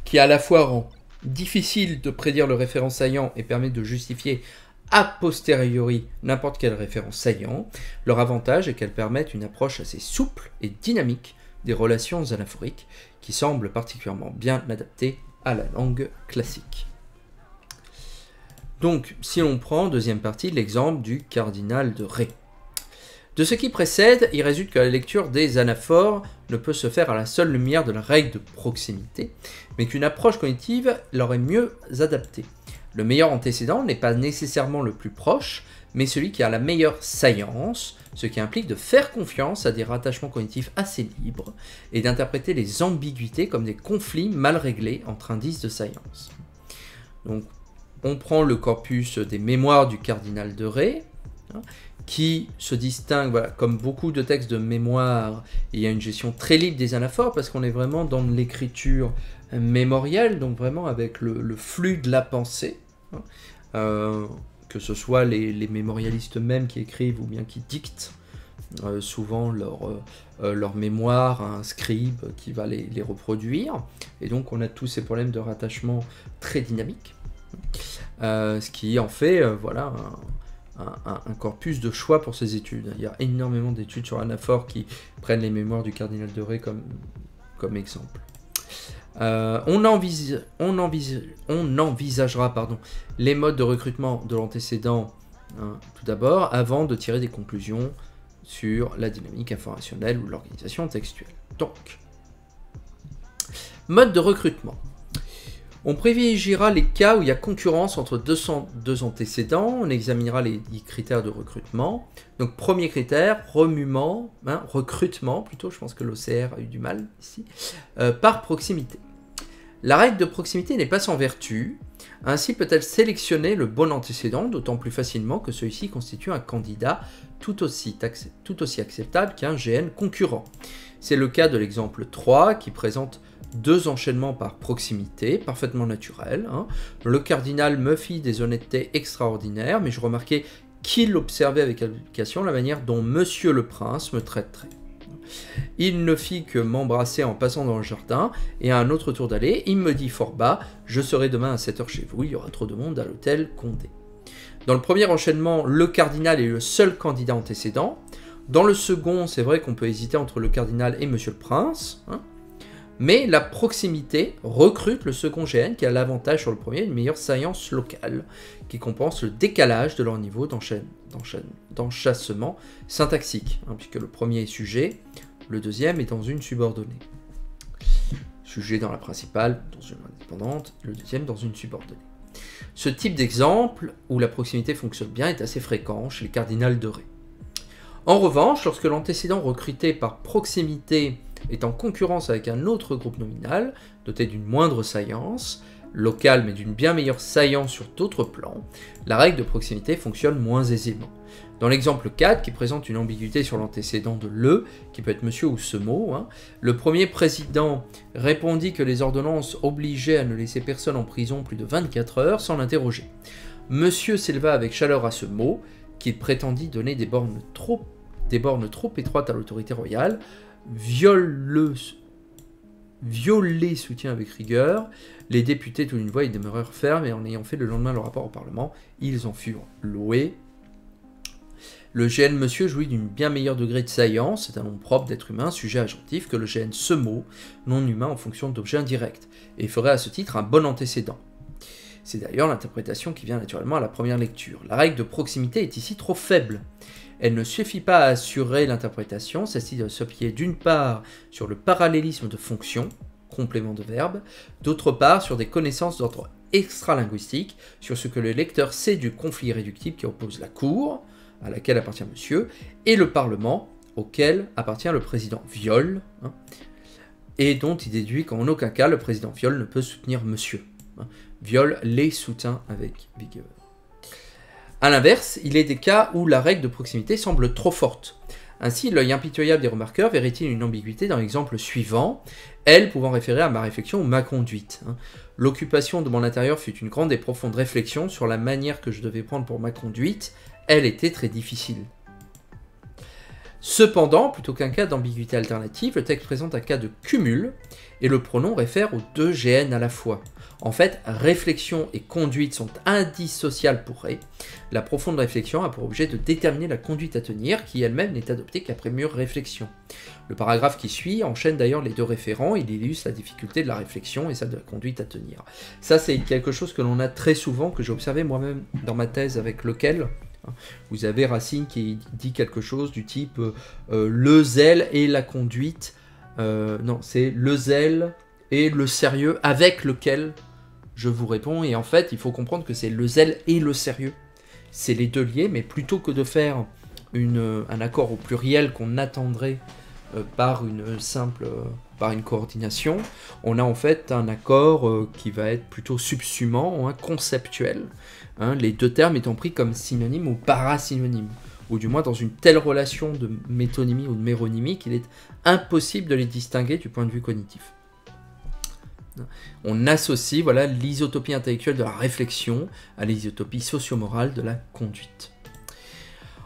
qui à la fois rend difficile de prédire le référent saillant et permet de justifier a posteriori n'importe quel référent saillant, leur avantage est qu'elles permettent une approche assez souple et dynamique des relations anaphoriques, qui semblent particulièrement bien adaptées à la langue classique. Donc, si l'on prend, deuxième partie, l'exemple du cardinal de Ré. De ce qui précède, il résulte que la lecture des anaphores ne peut se faire à la seule lumière de la règle de proximité, mais qu'une approche cognitive leur est mieux adaptée. Le meilleur antécédent n'est pas nécessairement le plus proche, mais celui qui a la meilleure saillance, ce qui implique de faire confiance à des rattachements cognitifs assez libres et d'interpréter les ambiguïtés comme des conflits mal réglés entre indices de saillance. Donc, on prend le corpus des mémoires du cardinal de Ré, hein, qui se distingue, voilà, comme beaucoup de textes de mémoire, il y a une gestion très libre des anaphores parce qu'on est vraiment dans l'écriture mémorielle, donc vraiment avec le flux de la pensée, hein, que ce soit les mémorialistes eux-mêmes qui écrivent ou bien qui dictent souvent leur mémoire à un scribe qui va les reproduire, et donc on a tous ces problèmes de rattachement très dynamiques, ce qui en fait voilà, un corpus de choix pour ces études. Il y a énormément d'études sur l'anaphore qui prennent les mémoires du cardinal de Ré comme exemple. On envisagera les modes de recrutement de l'antécédent, hein, tout d'abord, avant de tirer des conclusions sur la dynamique informationnelle ou l'organisation textuelle. Donc, mode de recrutement. On privilégiera les cas où il y a concurrence entre deux antécédents. On examinera les critères de recrutement. Donc, premier critère, recrutement plutôt, je pense que l'OCR a eu du mal ici, par proximité. La règle de proximité n'est pas sans vertu. Ainsi peut-elle sélectionner le bon antécédent, d'autant plus facilement que celui-ci constitue un candidat tout aussi acceptable qu'un GN concurrent. C'est le cas de l'exemple 3 qui présente deux enchaînements par proximité, parfaitement naturels. Hein. Le cardinal me fit des honnêtetés extraordinaires, mais je remarquai qu'il observait avec application la manière dont Monsieur le Prince me traiterait. Il ne fit que m'embrasser en passant dans le jardin, et à un autre tour d'allée, il me dit fort bas « Je serai demain à 7h chez vous, il y aura trop de monde à l'hôtel Condé ». Dans le premier enchaînement, le cardinal est le seul candidat antécédent. Dans le second, c'est vrai qu'on peut hésiter entre le cardinal et Monsieur le Prince, hein. Mais la proximité recrute le second GN qui a l'avantage sur le premier, une meilleure science locale, qui compense le décalage de leur niveau d'enchâssement syntaxique, hein, puisque le premier est sujet, le deuxième est dans une subordonnée. jugé dans la principale, dans une indépendante, le deuxième dans une subordonnée. Ce type d'exemple, où la proximité fonctionne bien, est assez fréquent chez les cardinals de Ré. En revanche, lorsque l'antécédent recruté par proximité est en concurrence avec un autre groupe nominal, doté d'une moindre saillance, locale mais d'une bien meilleure saillance sur d'autres plans, la règle de proximité fonctionne moins aisément. Dans l'exemple 4, qui présente une ambiguïté sur l'antécédent de le, qui peut être monsieur ou ce mot, le premier président répondit que les ordonnances obligeaient à ne laisser personne en prison plus de 24 heures sans l'interroger. Monsieur s'éleva avec chaleur à ce mot, qu'il prétendit donner des bornes trop étroites à l'autorité royale, violer soutien avec rigueur, les députés tout d'une voix y demeurèrent fermes et en ayant fait le lendemain le rapport au Parlement, ils en furent loués. Le GN monsieur jouit d'une bien meilleure degré de saillance, c'est un nom propre d'être humain, sujet agentif, que le GN ce mot, non humain en fonction d'objet indirect, et ferait à ce titre un bon antécédent. C'est d'ailleurs l'interprétation qui vient naturellement à la première lecture. La règle de proximité est ici trop faible. Elle ne suffit pas à assurer l'interprétation, celle-ci doit s'appuyer d'une part sur le parallélisme de fonctions, complément de verbe, d'autre part sur des connaissances d'ordre extralinguistique, sur ce que le lecteur sait du conflit irréductible qui oppose la Cour, à laquelle appartient monsieur, et le Parlement, auquel appartient le président Viol, et dont il déduit qu'en aucun cas le président Viol ne peut soutenir monsieur. Viol les soutient avec vigueur. A l'inverse, il est des cas où la règle de proximité semble trop forte. Ainsi, l'œil impitoyable des remarqueurs verrait-il une ambiguïté dans l'exemple suivant, elle pouvant référer à ma réflexion ou ma conduite. L'occupation de mon intérieur fut une grande et profonde réflexion sur la manière que je devais prendre pour ma conduite, elle était très difficile. Cependant, plutôt qu'un cas d'ambiguïté alternative, le texte présente un cas de cumul, et le pronom réfère aux deux GN à la fois. En fait, réflexion et conduite sont indissociables pour Ré. La profonde réflexion a pour objet de déterminer la conduite à tenir, qui elle-même n'est adoptée qu'après mûre réflexion. Le paragraphe qui suit enchaîne d'ailleurs les deux référents, il illustre la difficulté de la réflexion et celle de la conduite à tenir. Ça, c'est quelque chose que l'on a très souvent, que j'ai observé moi-même dans ma thèse avec lequel vous avez Racine qui dit quelque chose du type le zèle et la conduite. Non, c'est le zèle et le sérieux avec lequel je vous réponds. Et en fait, il faut comprendre que c'est le zèle et le sérieux. C'est les deux liés, mais plutôt que de faire un accord au pluriel qu'on attendrait par une coordination, on a en fait un accord qui va être plutôt subsumant, conceptuel. Les deux termes étant pris comme synonymes ou parasynonymes, ou du moins dans une telle relation de métonymie ou de méronymie qu'il est impossible de les distinguer du point de vue cognitif. On associe l'isotopie intellectuelle de la réflexion à l'isotopie socio-morale de la conduite.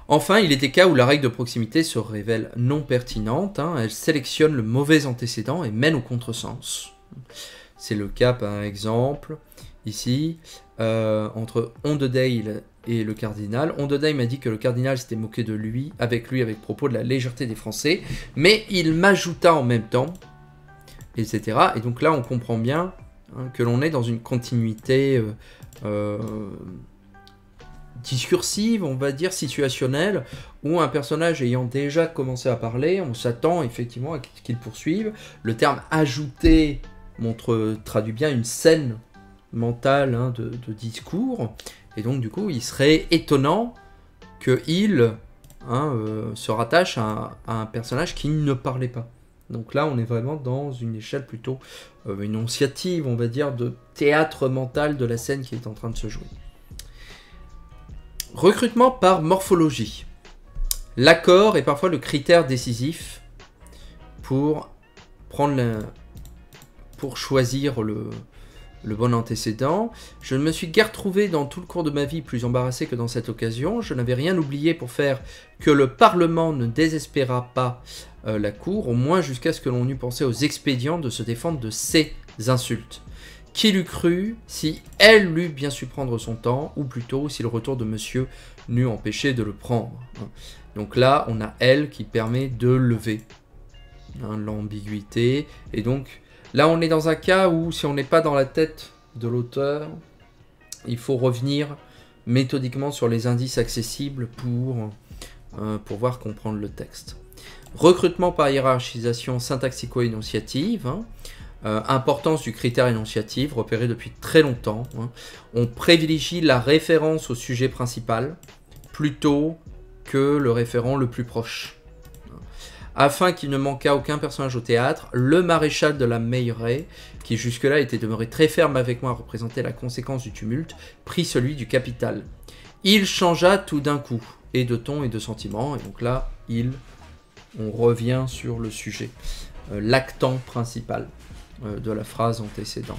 Enfin, il est des cas où la règle de proximité se révèle non pertinente, elle sélectionne le mauvais antécédent et mène au contresens. C'est le cas par exemple ici entre Ondedale et le cardinal. Ondedale m'a dit que le cardinal s'était moqué de lui avec propos de la légèreté des Français, mais il m'ajouta en même temps, etc. Et donc là, on comprend bien que l'on est dans une continuité discursive, on va dire situationnelle, où un personnage ayant déjà commencé à parler, on s'attend effectivement à ce qu'il poursuive. Le terme « ajouter » traduit bien une scène mentale de discours, et donc du coup il serait étonnant qu'il se rattache à un personnage qui ne parlait pas. Donc là on est vraiment dans une échelle plutôt énonciative, on va dire, de théâtre mental de la scène qui est en train de se jouer. Recrutement par morphologie. L'accord est parfois le critère décisif pour choisir le bon antécédent. Je ne me suis guère trouvé dans tout le cours de ma vie plus embarrassé que dans cette occasion. Je n'avais rien oublié pour faire que le Parlement ne désespéra pas la Cour, au moins jusqu'à ce que l'on eût pensé aux expédients de se défendre de ces insultes. Qui l'eût cru si elle l'eût bien su prendre son temps, ou plutôt si le retour de monsieur n'eût empêché de le prendre. Donc là, on a elle qui permet de lever l'ambiguïté, et donc là, on est dans un cas où, si on n'est pas dans la tête de l'auteur, il faut revenir méthodiquement sur les indices accessibles pour pouvoir comprendre le texte. Recrutement par hiérarchisation syntaxico-énonciative. Importance du critère énonciatif, repéré depuis très longtemps. Hein. On privilégie la référence au sujet principal plutôt que le référent le plus proche. Afin qu'il ne manquât aucun personnage au théâtre, le maréchal de la Meilleraie, qui jusque-là était demeuré très ferme avec moi à représenter la conséquence du tumulte, prit celui du capital. Il changea tout d'un coup, et de ton et de sentiment, et donc là, on revient sur le sujet, l'actant principal de la phrase antécédente.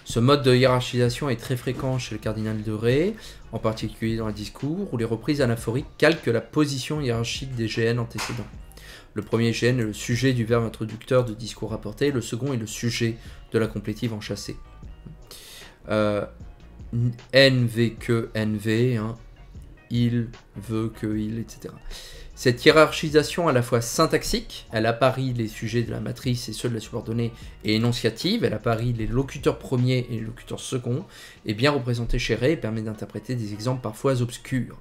Ce mode de hiérarchisation est très fréquent chez le cardinal de Ré, en particulier dans les discours, où les reprises anaphoriques calquent la position hiérarchique des GN antécédents. Le premier GN est le sujet du verbe introducteur de discours rapporté, le second est le sujet de la complétive enchâssée. NV que NV, hein, il veut que il, etc. Cette hiérarchisation à la fois syntaxique, elle apparie les sujets de la matrice et ceux de la subordonnée, et énonciative, elle apparie les locuteurs premiers et les locuteurs seconds, et bien représentée chez Ré, permet d'interpréter des exemples parfois obscurs.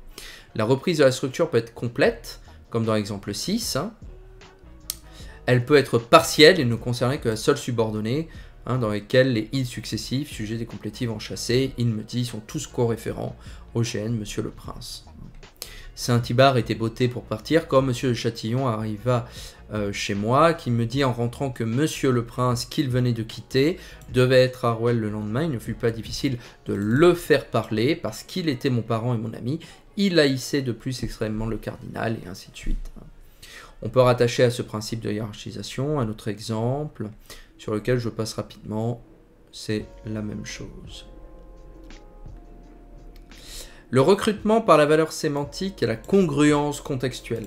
La reprise de la structure peut être complète, comme dans l'exemple 6. Hein. Elle peut être partielle et ne concerner que la seule subordonnée, hein, dans lesquelles les il successifs, sujets des complétives enchâssés, il me dit, sont tous co-référents au GN Monsieur le Prince. Saint-Hybard était botté pour partir, quand Monsieur de Châtillon arriva chez moi, qui me dit en rentrant que Monsieur le Prince, qu'il venait de quitter, devait être à Rouelle le lendemain. Il ne fut pas difficile de le faire parler, parce qu'il était mon parent et mon ami. Il haïssait de plus extrêmement le cardinal, et ainsi de suite. On peut rattacher à ce principe de hiérarchisation un autre exemple, sur lequel je passe rapidement, c'est la même chose. Le recrutement par la valeur sémantique et la congruence contextuelle.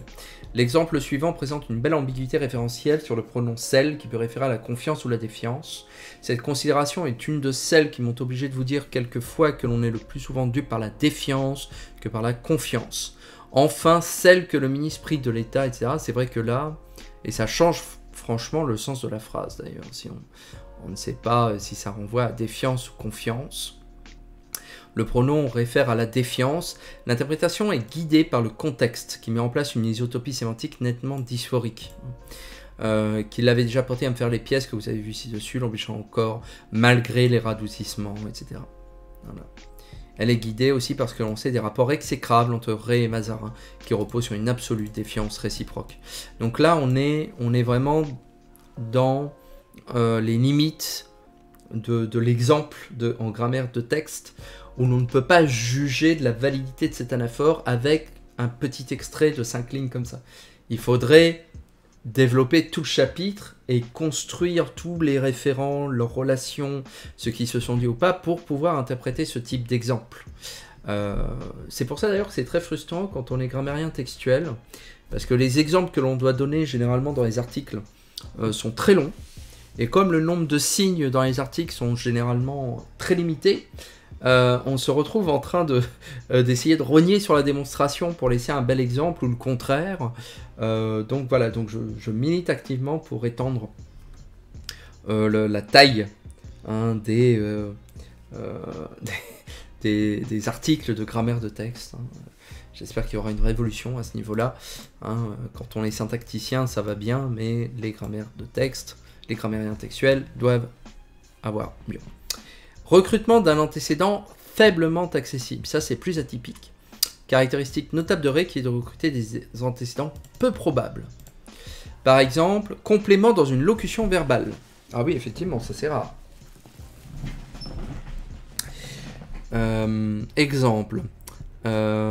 L'exemple suivant présente une belle ambiguïté référentielle sur le pronom celle qui peut référer à la confiance ou la défiance. Cette considération est une de celles qui m'ont obligé de vous dire quelquefois que l'on est le plus souvent dupe par la défiance que par la confiance. Enfin, celle que le ministre prie de l'État, etc. C'est vrai que là, et ça change franchement le sens de la phrase d'ailleurs, si on ne sait pas si ça renvoie à défiance ou confiance. Le pronom réfère à la défiance. L'interprétation est guidée par le contexte, qui met en place une isotopie sémantique nettement dysphorique. Qui l'avait déjà porté à me faire les pièces que vous avez vues ci-dessus, l'embêchant encore, malgré les radoucissements, etc. Voilà. Elle est guidée aussi parce que l'on sait des rapports exécrables entre Ré et Mazarin, qui reposent sur une absolue défiance réciproque. Donc là, on est vraiment dans les limites de l'exemple en grammaire de texte, où l'on ne peut pas juger de la validité de cet anaphore avec un petit extrait de 5 lignes comme ça. Il faudrait développer tout le chapitre et construire tous les référents, leurs relations, ce qui se sont dit ou pas, pour pouvoir interpréter ce type d'exemple. C'est pour ça d'ailleurs que c'est très frustrant quand on est grammairien textuel, parce que les exemples que l'on doit donner généralement dans les articles sont très longs, et comme le nombre de signes dans les articles sont généralement très limités, on se retrouve en train d'essayer de rogner sur la démonstration pour laisser un bel exemple ou le contraire. Donc voilà, donc je milite activement pour étendre la taille hein, des articles de grammaire de texte. Hein. J'espère qu'il y aura une révolution à ce niveau-là. Hein. Quand on est syntacticien, ça va bien, mais les grammaires de texte, les grammairiens textuels doivent avoir mieux. Recrutement d'un antécédent faiblement accessible, ça c'est plus atypique. Caractéristique notable de Ré qui est de recruter des antécédents peu probables. Par exemple, complément dans une locution verbale. Ah oui, effectivement, ça c'est rare. Exemple.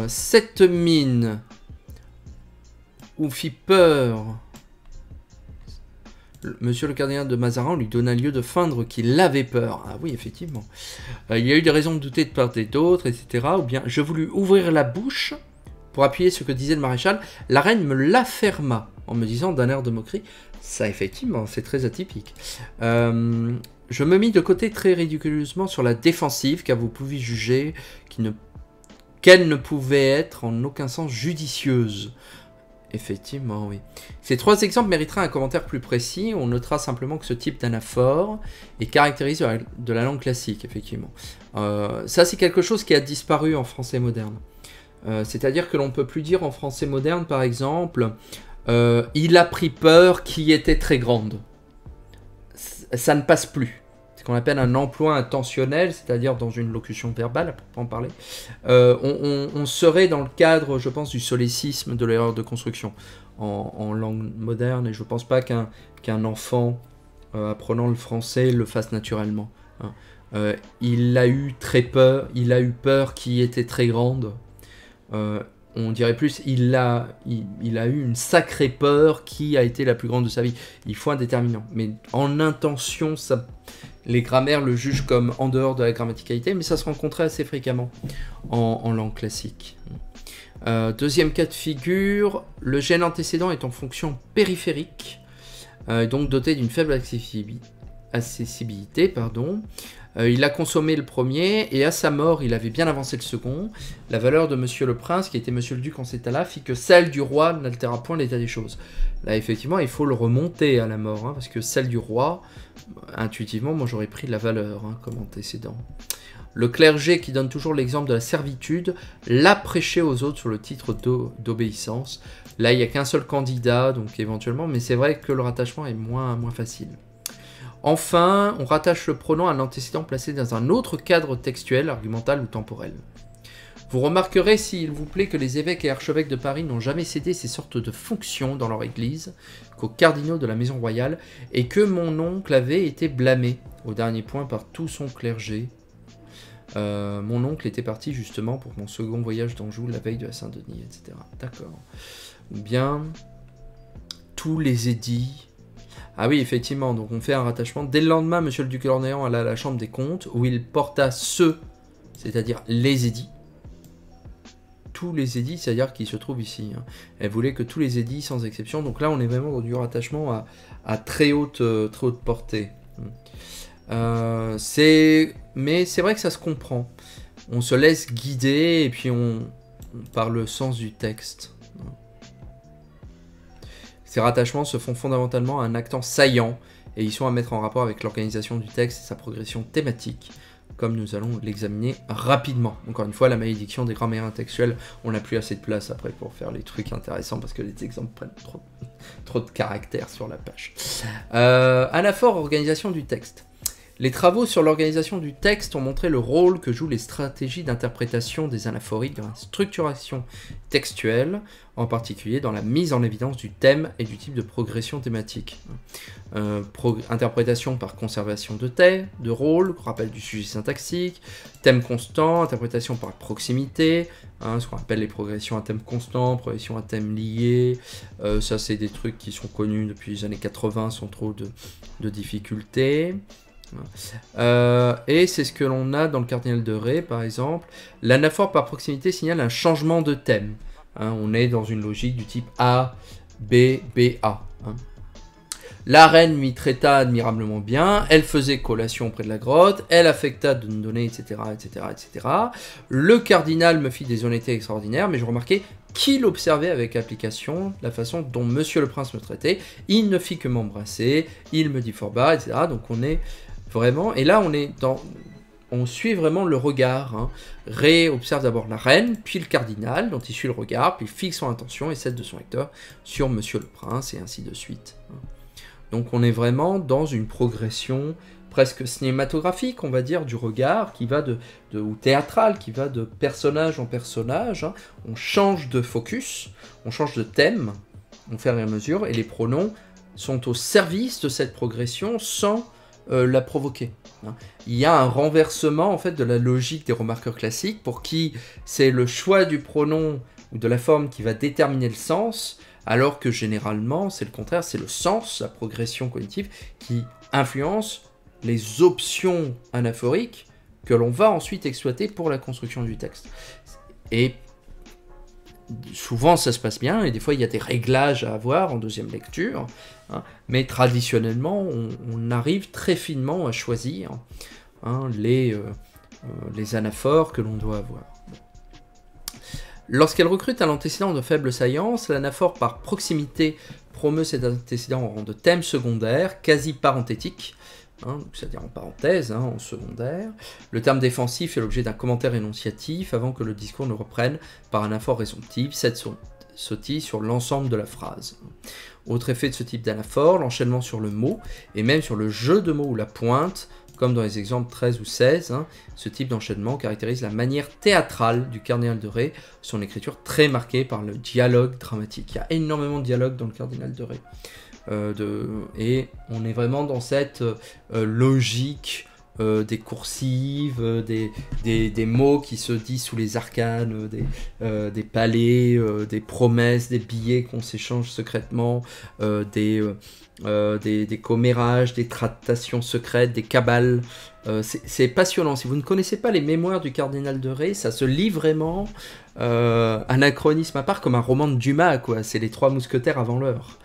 Cette mine où fit peur Monsieur le cardinal de Mazarin lui donna lieu de feindre qu'il avait peur. Ah oui, effectivement. Il y a eu des raisons de douter de part et d'autre, etc. Ou bien, je voulus ouvrir la bouche pour appuyer ce que disait le maréchal. La reine me la ferma en me disant d'un air de moquerie. Ça, effectivement, c'est très atypique. Je me mis de côté très ridiculeusement sur la défensive, car vous pouvez juger qu'elle ne pouvait être en aucun sens judicieuse. Effectivement, oui. Ces trois exemples mériteraient un commentaire plus précis. On notera simplement que ce type d'anaphore est caractérisé de la langue classique, effectivement. Ça, c'est quelque chose qui a disparu en français moderne. C'est-à-dire que l'on ne peut plus dire en français moderne, par exemple, il a pris peur qui était très grande. ça ne passe plus. Ce qu'on appelle un emploi intentionnel, c'est-à-dire dans une locution verbale, pour en parler. On serait dans le cadre, je pense, du solécisme de l'erreur de construction en langue moderne, et je ne pense pas qu'un enfant apprenant le français le fasse naturellement. Hein. Il a eu très peur, il a eu peur qui était très grande. On dirait plus, il a eu une sacrée peur qui a été la plus grande de sa vie. Il faut un déterminant. Mais en intention, les grammaires le jugent comme en dehors de la grammaticalité, mais ça se rencontrait assez fréquemment en langue classique. Deuxième cas de figure, le gène antécédent est en fonction périphérique, donc doté d'une faible accessibilité. Il a consommé le premier, et à sa mort, il avait bien avancé le second. La valeur de Monsieur le Prince, qui était Monsieur le Duc en cet état-là, fit que celle du roi n'altéra point l'état des choses. Là, effectivement, il faut le remonter à la mort, hein, parce que celle du roi, intuitivement, moi j'aurais pris la valeur comme antécédent. Le clergé, qui donne toujours l'exemple de la servitude, l'a prêché aux autres sur le titre d'obéissance. Là, il n'y a qu'un seul candidat, donc éventuellement, mais c'est vrai que le rattachement est moins facile. Enfin, on rattache le pronom à un antécédent placé dans un autre cadre textuel, argumental ou temporel. Vous remarquerez, s'il vous plaît, que les évêques et archevêques de Paris n'ont jamais cédé ces sortes de fonctions dans leur église qu'aux cardinaux de la maison royale, et que mon oncle avait été blâmé, au dernier point, par tout son clergé. Mon oncle était parti justement pour mon second voyage d'Anjou, la veille de la Saint-Denis, etc. D'accord. Ou bien, tous les édits... Ah oui, effectivement, donc on fait un rattachement. Dès le lendemain, Monsieur le Duc d'Orléans alla à la Chambre des Comptes, où il porta c'est-à-dire les édits. Tous les édits, c'est-à-dire qui se trouvent ici. Hein. Elle voulait que tous les édits, sans exception. Donc là, on est vraiment dans du rattachement à très haute portée. Mais c'est vrai que ça se comprend. On se laisse guider, et puis on par le sens du texte. Ces rattachements se font fondamentalement à un actant saillant, et ils sont à mettre en rapport avec l'organisation du texte et sa progression thématique, comme nous allons l'examiner rapidement. Encore une fois, la malédiction des grammairiens textuels, on n'a plus assez de place après pour faire les trucs intéressants, parce que les exemples prennent trop de caractères sur la page. Anaphore, organisation du texte. Les travaux sur l'organisation du texte ont montré le rôle que jouent les stratégies d'interprétation des anaphoriques dans la structuration textuelle, en particulier dans la mise en évidence du thème et du type de progression thématique. Interprétation par conservation de rôle, rappel du sujet syntaxique, thème constant, interprétation par proximité, ce qu'on appelle les progressions à thème constant, progression à thème lié, ça c'est des trucs qui sont connus depuis les années 80 sans trop de difficultés. Et c'est ce que l'on a dans le cardinal de Ré, par exemple. L'anaphore par proximité signale un changement de thème. On est dans une logique du type A, B, B, A. La reine m'y traita admirablement bien, elle faisait collation auprès de la grotte, elle affecta de me donner, etc., etc., etc. Le cardinal me fit des honnêtetés extraordinaires, mais je remarquai qu'il observait avec application la façon dont Monsieur le Prince me traitait. Il ne fit que m'embrasser, il me dit fort bas, etc. Donc on est vraiment, et là on suit vraiment le regard. Ré observe d'abord la reine, puis le cardinal, dont il suit le regard, puis il fixe son attention et celle de son lecteur sur Monsieur le Prince, et ainsi de suite. Donc on est vraiment dans une progression presque cinématographique, on va dire, du regard, qui va ou théâtral, qui va de personnage en personnage. On change de focus, on change de thème, au fur et à mesure, et les pronoms sont au service de cette progression sans la provoquer. Il y a un renversement en fait de la logique des remarqueurs classiques pour qui c'est le choix du pronom ou de la forme qui va déterminer le sens, alors que généralement c'est le contraire, c'est le sens, la progression cognitive qui influence les options anaphoriques que l'on va ensuite exploiter pour la construction du texte. Et souvent ça se passe bien, et des fois il y a des réglages à avoir en deuxième lecture, mais traditionnellement on arrive très finement à choisir les anaphores que l'on doit avoir. Lorsqu'elle recrute un antécédent de faible saillance, l'anaphore par proximité promeut cet antécédent en rang de thème secondaire, quasi parenthétique, c'est-à-dire en parenthèse, en secondaire. Le terme défensif est l'objet d'un commentaire énonciatif avant que le discours ne reprenne par un anaphore résomptif sautille sur l'ensemble de la phrase. Autre effet de ce type d'anaphore, l'enchaînement sur le mot, et même sur le jeu de mots ou la pointe, comme dans les exemples 13 ou 16, ce type d'enchaînement caractérise la manière théâtrale du Cardinal de Ré, son écriture très marquée par le dialogue dramatique. Il y a énormément de dialogue dans le Cardinal de Ré. Et on est vraiment dans cette logique des coursives, des mots qui se disent sous les arcanes, des palais, des promesses, des billets qu'on s'échange secrètement, des commérages, des tractations secrètes, des cabales. C'est passionnant. Si vous ne connaissez pas les mémoires du Cardinal de Ré, ça se lit vraiment anachronisme à part, comme un roman de Dumas, quoi. C'est les 3 mousquetaires avant l'heure.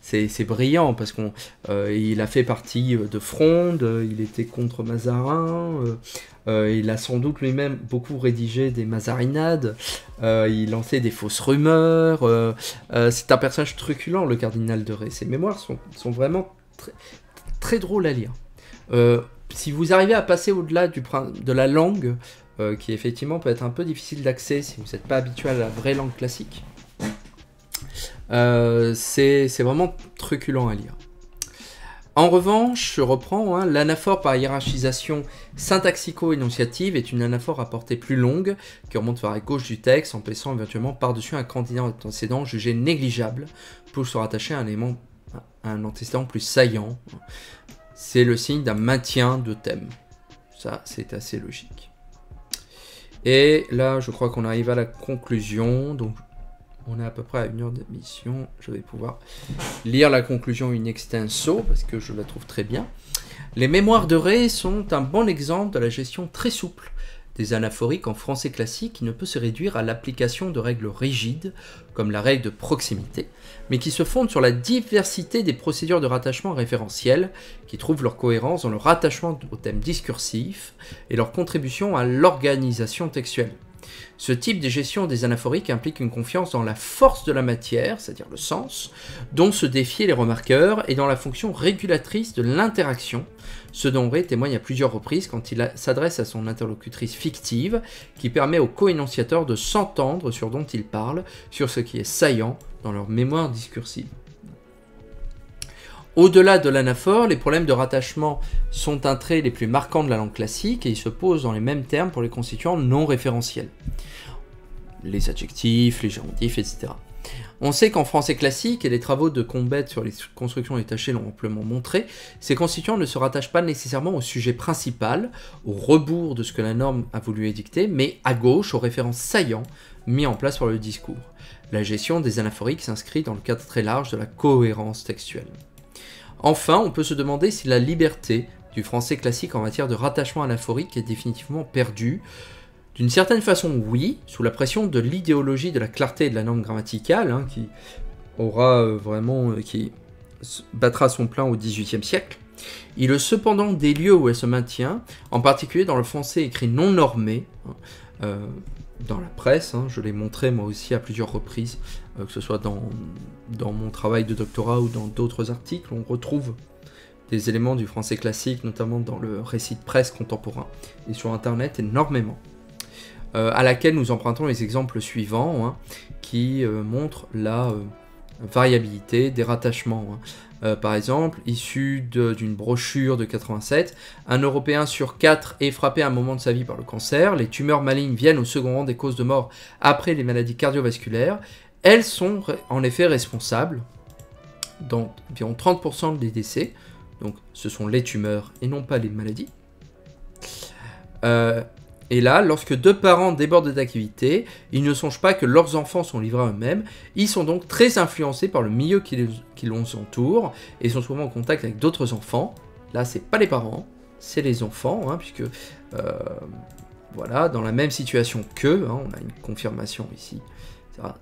C'est brillant parce qu'il a fait partie de Fronde, il était contre Mazarin, il a sans doute lui-même beaucoup rédigé des mazarinades, il lançait des fausses rumeurs. C'est un personnage truculent, le Cardinal de Ré. Ses mémoires sont vraiment très drôles à lire. Si vous arrivez à passer au-delà de la langue, qui effectivement peut être un peu difficile d'accès si vous n'êtes pas habitué à la vraie langue classique, c'est vraiment truculent à lire. En revanche, je reprends, l'anaphore par hiérarchisation syntaxico-énonciative est une anaphore à portée plus longue qui remonte vers la gauche du texte en plaçant éventuellement par-dessus un candidat antécédent jugé négligeable pour se rattacher à un antécédent plus saillant. C'est le signe d'un maintien de thème. Ça, c'est assez logique. Et là, je crois qu'on arrive à la conclusion, donc on est à peu près à 1 heure d'émission. Je vais pouvoir lire la conclusion in extenso, parce que je la trouve très bien. Les mémoires de Ré sont un bon exemple de la gestion très souple des anaphoriques en français classique qui ne peut se réduire à l'application de règles rigides, comme la règle de proximité, mais qui se fondent sur la diversité des procédures de rattachement référentiel, qui trouvent leur cohérence dans le rattachement au thème discursif et leur contribution à l'organisation textuelle. Ce type de gestion des anaphoriques implique une confiance dans la force de la matière, c'est-à-dire le sens, dont se défiaient les remarqueurs, et dans la fonction régulatrice de l'interaction, ce dont Ré témoigne à plusieurs reprises quand il s'adresse à son interlocutrice fictive, qui permet aux co-énonciateurs de s'entendre sur dont ils parlent, sur ce qui est saillant dans leur mémoire discursive. Au-delà de l'anaphore, les problèmes de rattachement sont un trait les plus marquants de la langue classique et ils se posent dans les mêmes termes pour les constituants non référentiels. Les adjectifs, les gérondifs, etc. On sait qu'en français classique, et les travaux de Combette sur les constructions détachées l'ont amplement montré, ces constituants ne se rattachent pas nécessairement au sujet principal, au rebours de ce que la norme a voulu édicter, mais à gauche aux références saillants mis en place par le discours. La gestion des anaphoriques s'inscrit dans le cadre très large de la cohérence textuelle. Enfin, on peut se demander si la liberté du français classique en matière de rattachement anaphorique est définitivement perdue. D'une certaine façon, oui, sous la pression de l'idéologie de la clarté et de la norme grammaticale, qui qui battra son plein au XVIIIe siècle. Il est cependant des lieux où elle se maintient, en particulier dans le français écrit non normé, dans la presse, je l'ai montré moi aussi à plusieurs reprises, que ce soit dans mon travail de doctorat ou dans d'autres articles, on retrouve des éléments du français classique, notamment dans le récit de presse contemporain, et sur internet énormément, à laquelle nous empruntons les exemples suivants, qui montrent la variabilité des rattachements. Par exemple, issu d'une brochure de 87, un Européen sur 4 est frappé à un moment de sa vie par le cancer. Les tumeurs malignes viennent au second rang des causes de mort après les maladies cardiovasculaires. Elles sont en effet responsables d'environ 30% des décès. Donc ce sont les tumeurs et non pas les maladies. Et là, lorsque 2 parents débordent d'activité, ils ne songent pas que leurs enfants sont livrés à eux-mêmes. Ils sont donc très influencés par le milieu qui les entoure et sont souvent en contact avec d'autres enfants. Là, c'est pas les parents, c'est les enfants, puisque voilà, dans la même situation qu'eux, on a une confirmation ici,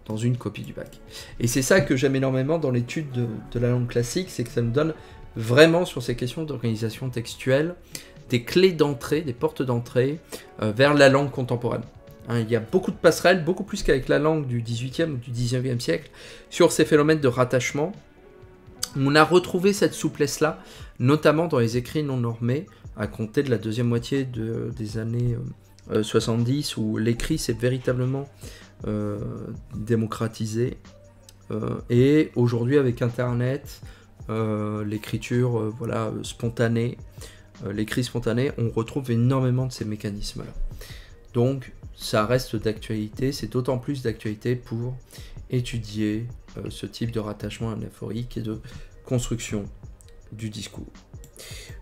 dans une copie du bac. Et c'est ça que j'aime énormément dans l'étude de la langue classique, c'est que ça me donne vraiment sur ces questions d'organisation textuelle des clés d'entrée, des portes d'entrée vers la langue contemporaine. Il y a beaucoup de passerelles, beaucoup plus qu'avec la langue du XVIIIe ou du XIXe siècle, sur ces phénomènes de rattachement. On a retrouvé cette souplesse-là, notamment dans les écrits non normés, à compter de la deuxième moitié des années 70, où l'écrit s'est véritablement démocratisé Et aujourd'hui, avec Internet, l'écriture voilà, spontanée, l'écrit spontané, on retrouve énormément de ces mécanismes-là. Donc, ça reste d'actualité, c'est d'autant plus d'actualité pour étudier ce type de rattachement anaphorique et de construction du discours.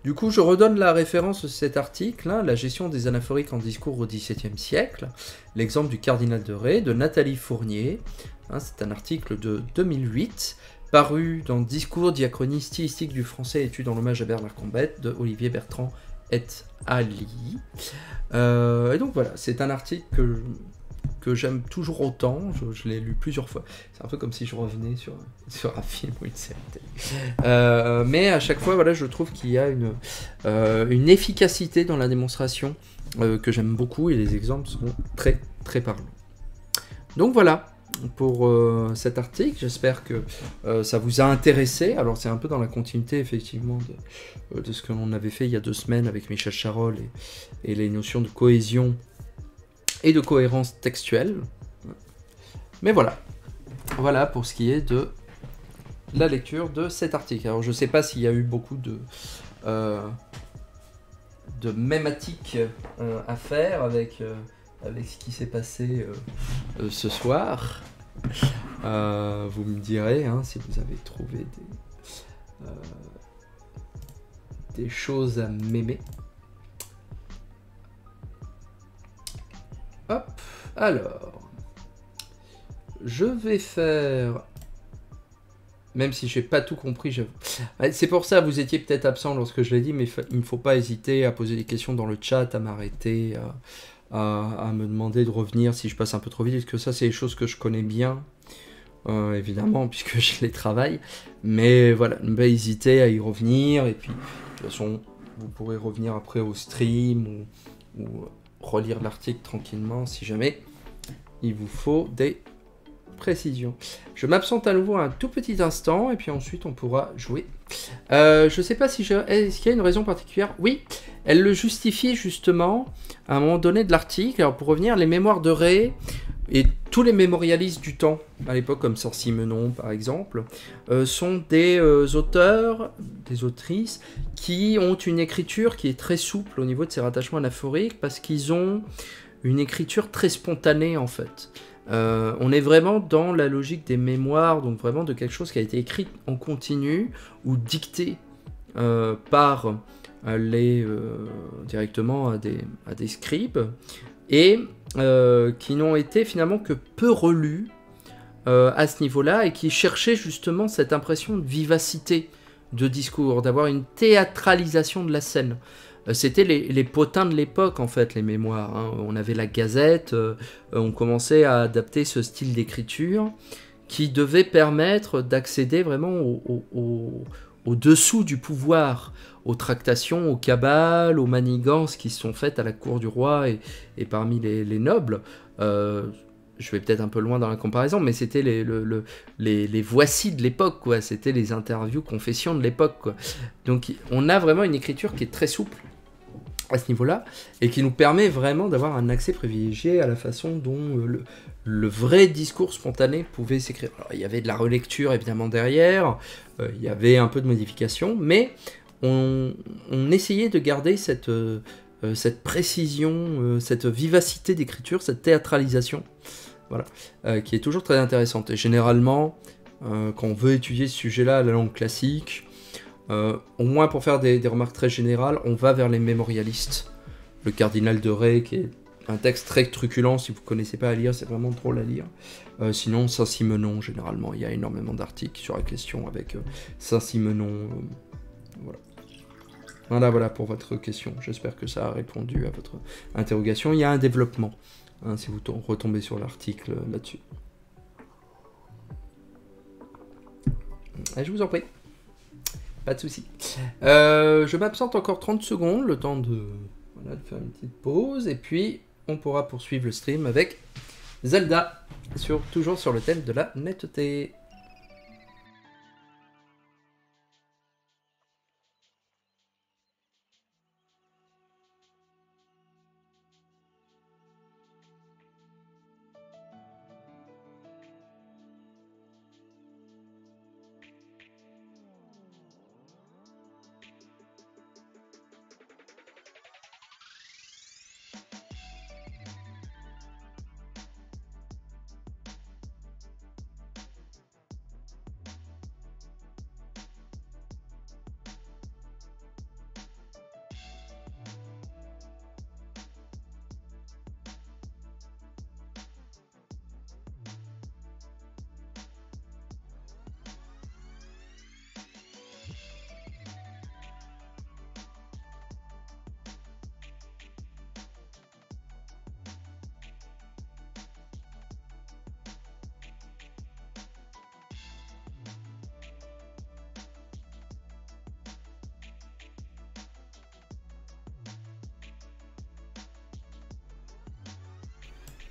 Du coup, je redonne la référence de cet article, hein, La gestion des anaphoriques en discours au XVIIe siècle, l'exemple du cardinal de Retz, de Nathalie Fournier. Hein, c'est un article de 2008, paru dans Discours, diachronie stylistique du français, étude en hommage à Bernard Combette, de Olivier Bertrand et Ali. Et donc voilà, c'est un article que j'aime toujours autant, je l'ai lu plusieurs fois. C'est un peu comme si je revenais sur un film ou une série télé. Mais à chaque fois, voilà, je trouve qu'il y a une efficacité dans la démonstration que j'aime beaucoup, et les exemples sont très très parlants. Donc voilà pour cet article, j'espère que ça vous a intéressé. Alors c'est un peu dans la continuité effectivement de ce que l'on avait fait il y a 2 semaines avec Michel Charol et les notions de cohésion et de cohérence textuelle. Mais voilà pour ce qui est de la lecture de cet article. Alors je ne sais pas s'il y a eu beaucoup de mématiques à faire avec ce qui s'est passé ce soir. Vous me direz hein, si vous avez trouvé des choses à m'aimer. Hop, alors, je vais faire, même si j'ai pas tout compris, j'avoue. C'est pour ça, vous étiez peut-être absent lorsque je l'ai dit, mais il ne faut pas hésiter à poser des questions dans le chat, à m'arrêter, à me demander de revenir si je passe un peu trop vite, parce que ça, c'est des choses que je connais bien, évidemment, puisque je les travaille. Mais voilà, ne pas hésiter à y revenir, et puis, de toute façon, vous pourrez revenir après au stream, ou relire l'article tranquillement si jamais il vous faut des précisions. Je m'absente à nouveau un tout petit instant et puis ensuite on pourra jouer. Je sais pas si est-ce qu'il y a une raison particulière. Oui, elle le justifie justement à un moment donné de l'article. Alors pour revenir, les mémoires de Retz et tous les mémorialistes du temps, à l'époque comme Saint-Simenon par exemple, sont des auteurs, des autrices qui ont une écriture qui est très souple au niveau de ces rattachements anaphoriques parce qu'ils ont une écriture très spontanée en fait. On est vraiment dans la logique des mémoires, donc vraiment de quelque chose qui a été écrit en continu ou dicté par directement à des scribes et qui n'ont été finalement que peu relus à ce niveau-là et qui cherchaient justement cette impression de vivacité de discours, d'avoir une théâtralisation de la scène. C'était les potins de l'époque en fait, les mémoires. Hein. On avait la Gazette, on commençait à adapter ce style d'écriture qui devait permettre d'accéder vraiment au dessous du pouvoir, aux tractations, aux cabales, aux manigances qui se sont faites à la cour du roi et parmi les nobles. Je vais peut-être un peu loin dans la comparaison, mais c'était les voici de l'époque, quoi. C'était les interviews confessions de l'époque, quoi. Donc on a vraiment une écriture qui est très souple à ce niveau-là, et qui nous permet vraiment d'avoir un accès privilégié à la façon dont le vrai discours spontané pouvait s'écrire. Alors, il y avait de la relecture évidemment derrière, il y avait un peu de modification, mais on essayait de garder cette précision, cette vivacité d'écriture, cette théâtralisation, voilà, qui est toujours très intéressante. Et généralement, quand on veut étudier ce sujet-là à la langue classique, au moins pour faire des remarques très générales, on va vers les mémorialistes. Le cardinal de Retz, qui est un texte très truculent, si vous ne connaissez pas à lire, c'est vraiment drôle à lire. Sinon, Saint-Simenon, généralement, il y a énormément d'articles sur la question avec Saint-Simenon. Voilà pour votre question. J'espère que ça a répondu à votre interrogation. Il y a un développement, hein, si vous retombez sur l'article là-dessus. Je vous en prie. Pas de souci. Je m'absente encore 30 secondes, le temps de faire une petite pause, et puis on pourra poursuivre le stream avec Zelda, toujours sur le thème de la netteté.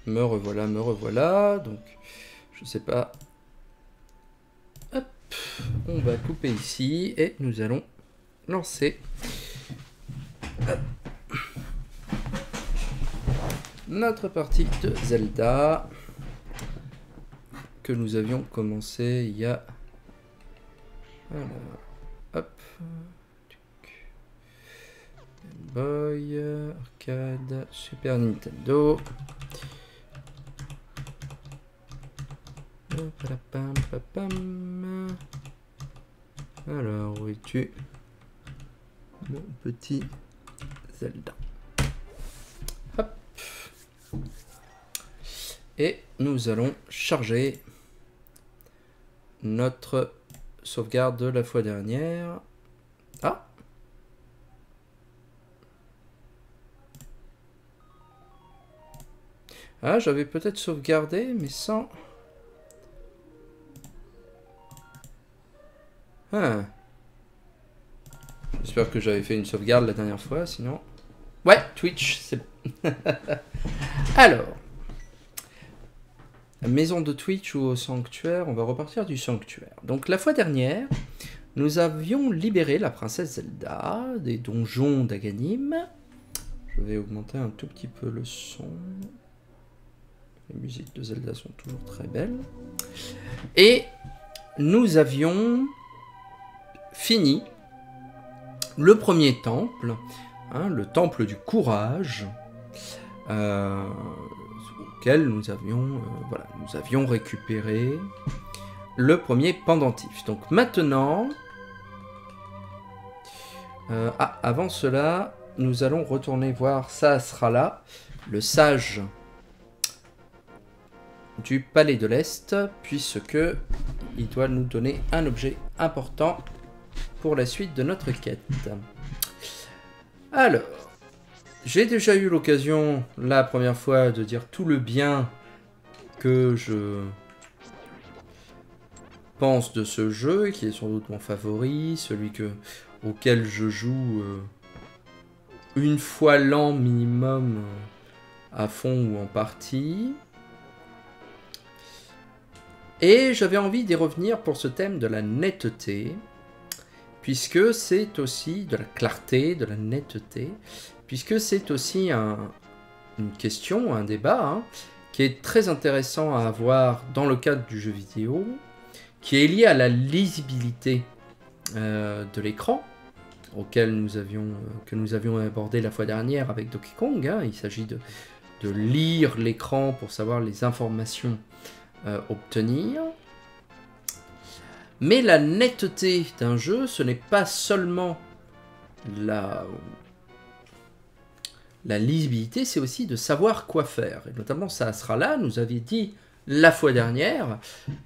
me revoilà, me revoilà. Donc, je sais pas. Hop, on va couper ici et nous allons lancer notre partie de Zelda que nous avions commencé il y a... Voilà. Hop. Game Boy, arcade, Super Nintendo. Alors, où es-tu, mon petit Zelda? Hop. Et nous allons charger notre sauvegarde de la fois dernière. Ah! Ah, j'avais peut-être sauvegardé, mais sans... Ah. J'espère que j'avais fait une sauvegarde la dernière fois, sinon... Ouais, Twitch, c'est... Alors... La maison de Twitch ou au sanctuaire, on va repartir du sanctuaire. Donc la fois dernière, nous avions libéré la princesse Zelda des donjons d'Aganim. Je vais augmenter un tout petit peu le son. Les musiques de Zelda sont toujours très belles. Et nous avions fini le premier temple, hein, le temple du courage, auquel nous avions, voilà, nous avions récupéré le premier pendentif. Donc maintenant, avant cela, nous allons retourner voir Sahasrara, le sage du palais de l'Est, puisque il doit nous donner un objet important pour la suite de notre quête. Alors, j'ai déjà eu l'occasion la première fois de dire tout le bien que je pense de ce jeu, qui est sans doute mon favori, celui auquel je joue une fois l'an minimum, à fond ou en partie. Et j'avais envie d'y revenir pour ce thème de la netteté, puisque c'est aussi de la clarté, de la netteté, puisque c'est aussi une question, un débat, hein, qui est très intéressant à avoir dans le cadre du jeu vidéo, qui est lié à la lisibilité de l'écran, que nous avions abordé la fois dernière avec Donkey Kong. Hein. Il s'agit de lire l'écran pour savoir les informations obtenir. Mais la netteté d'un jeu, ce n'est pas seulement la lisibilité, c'est aussi de savoir quoi faire. Et notamment, Sahasrara nous avait dit la fois dernière,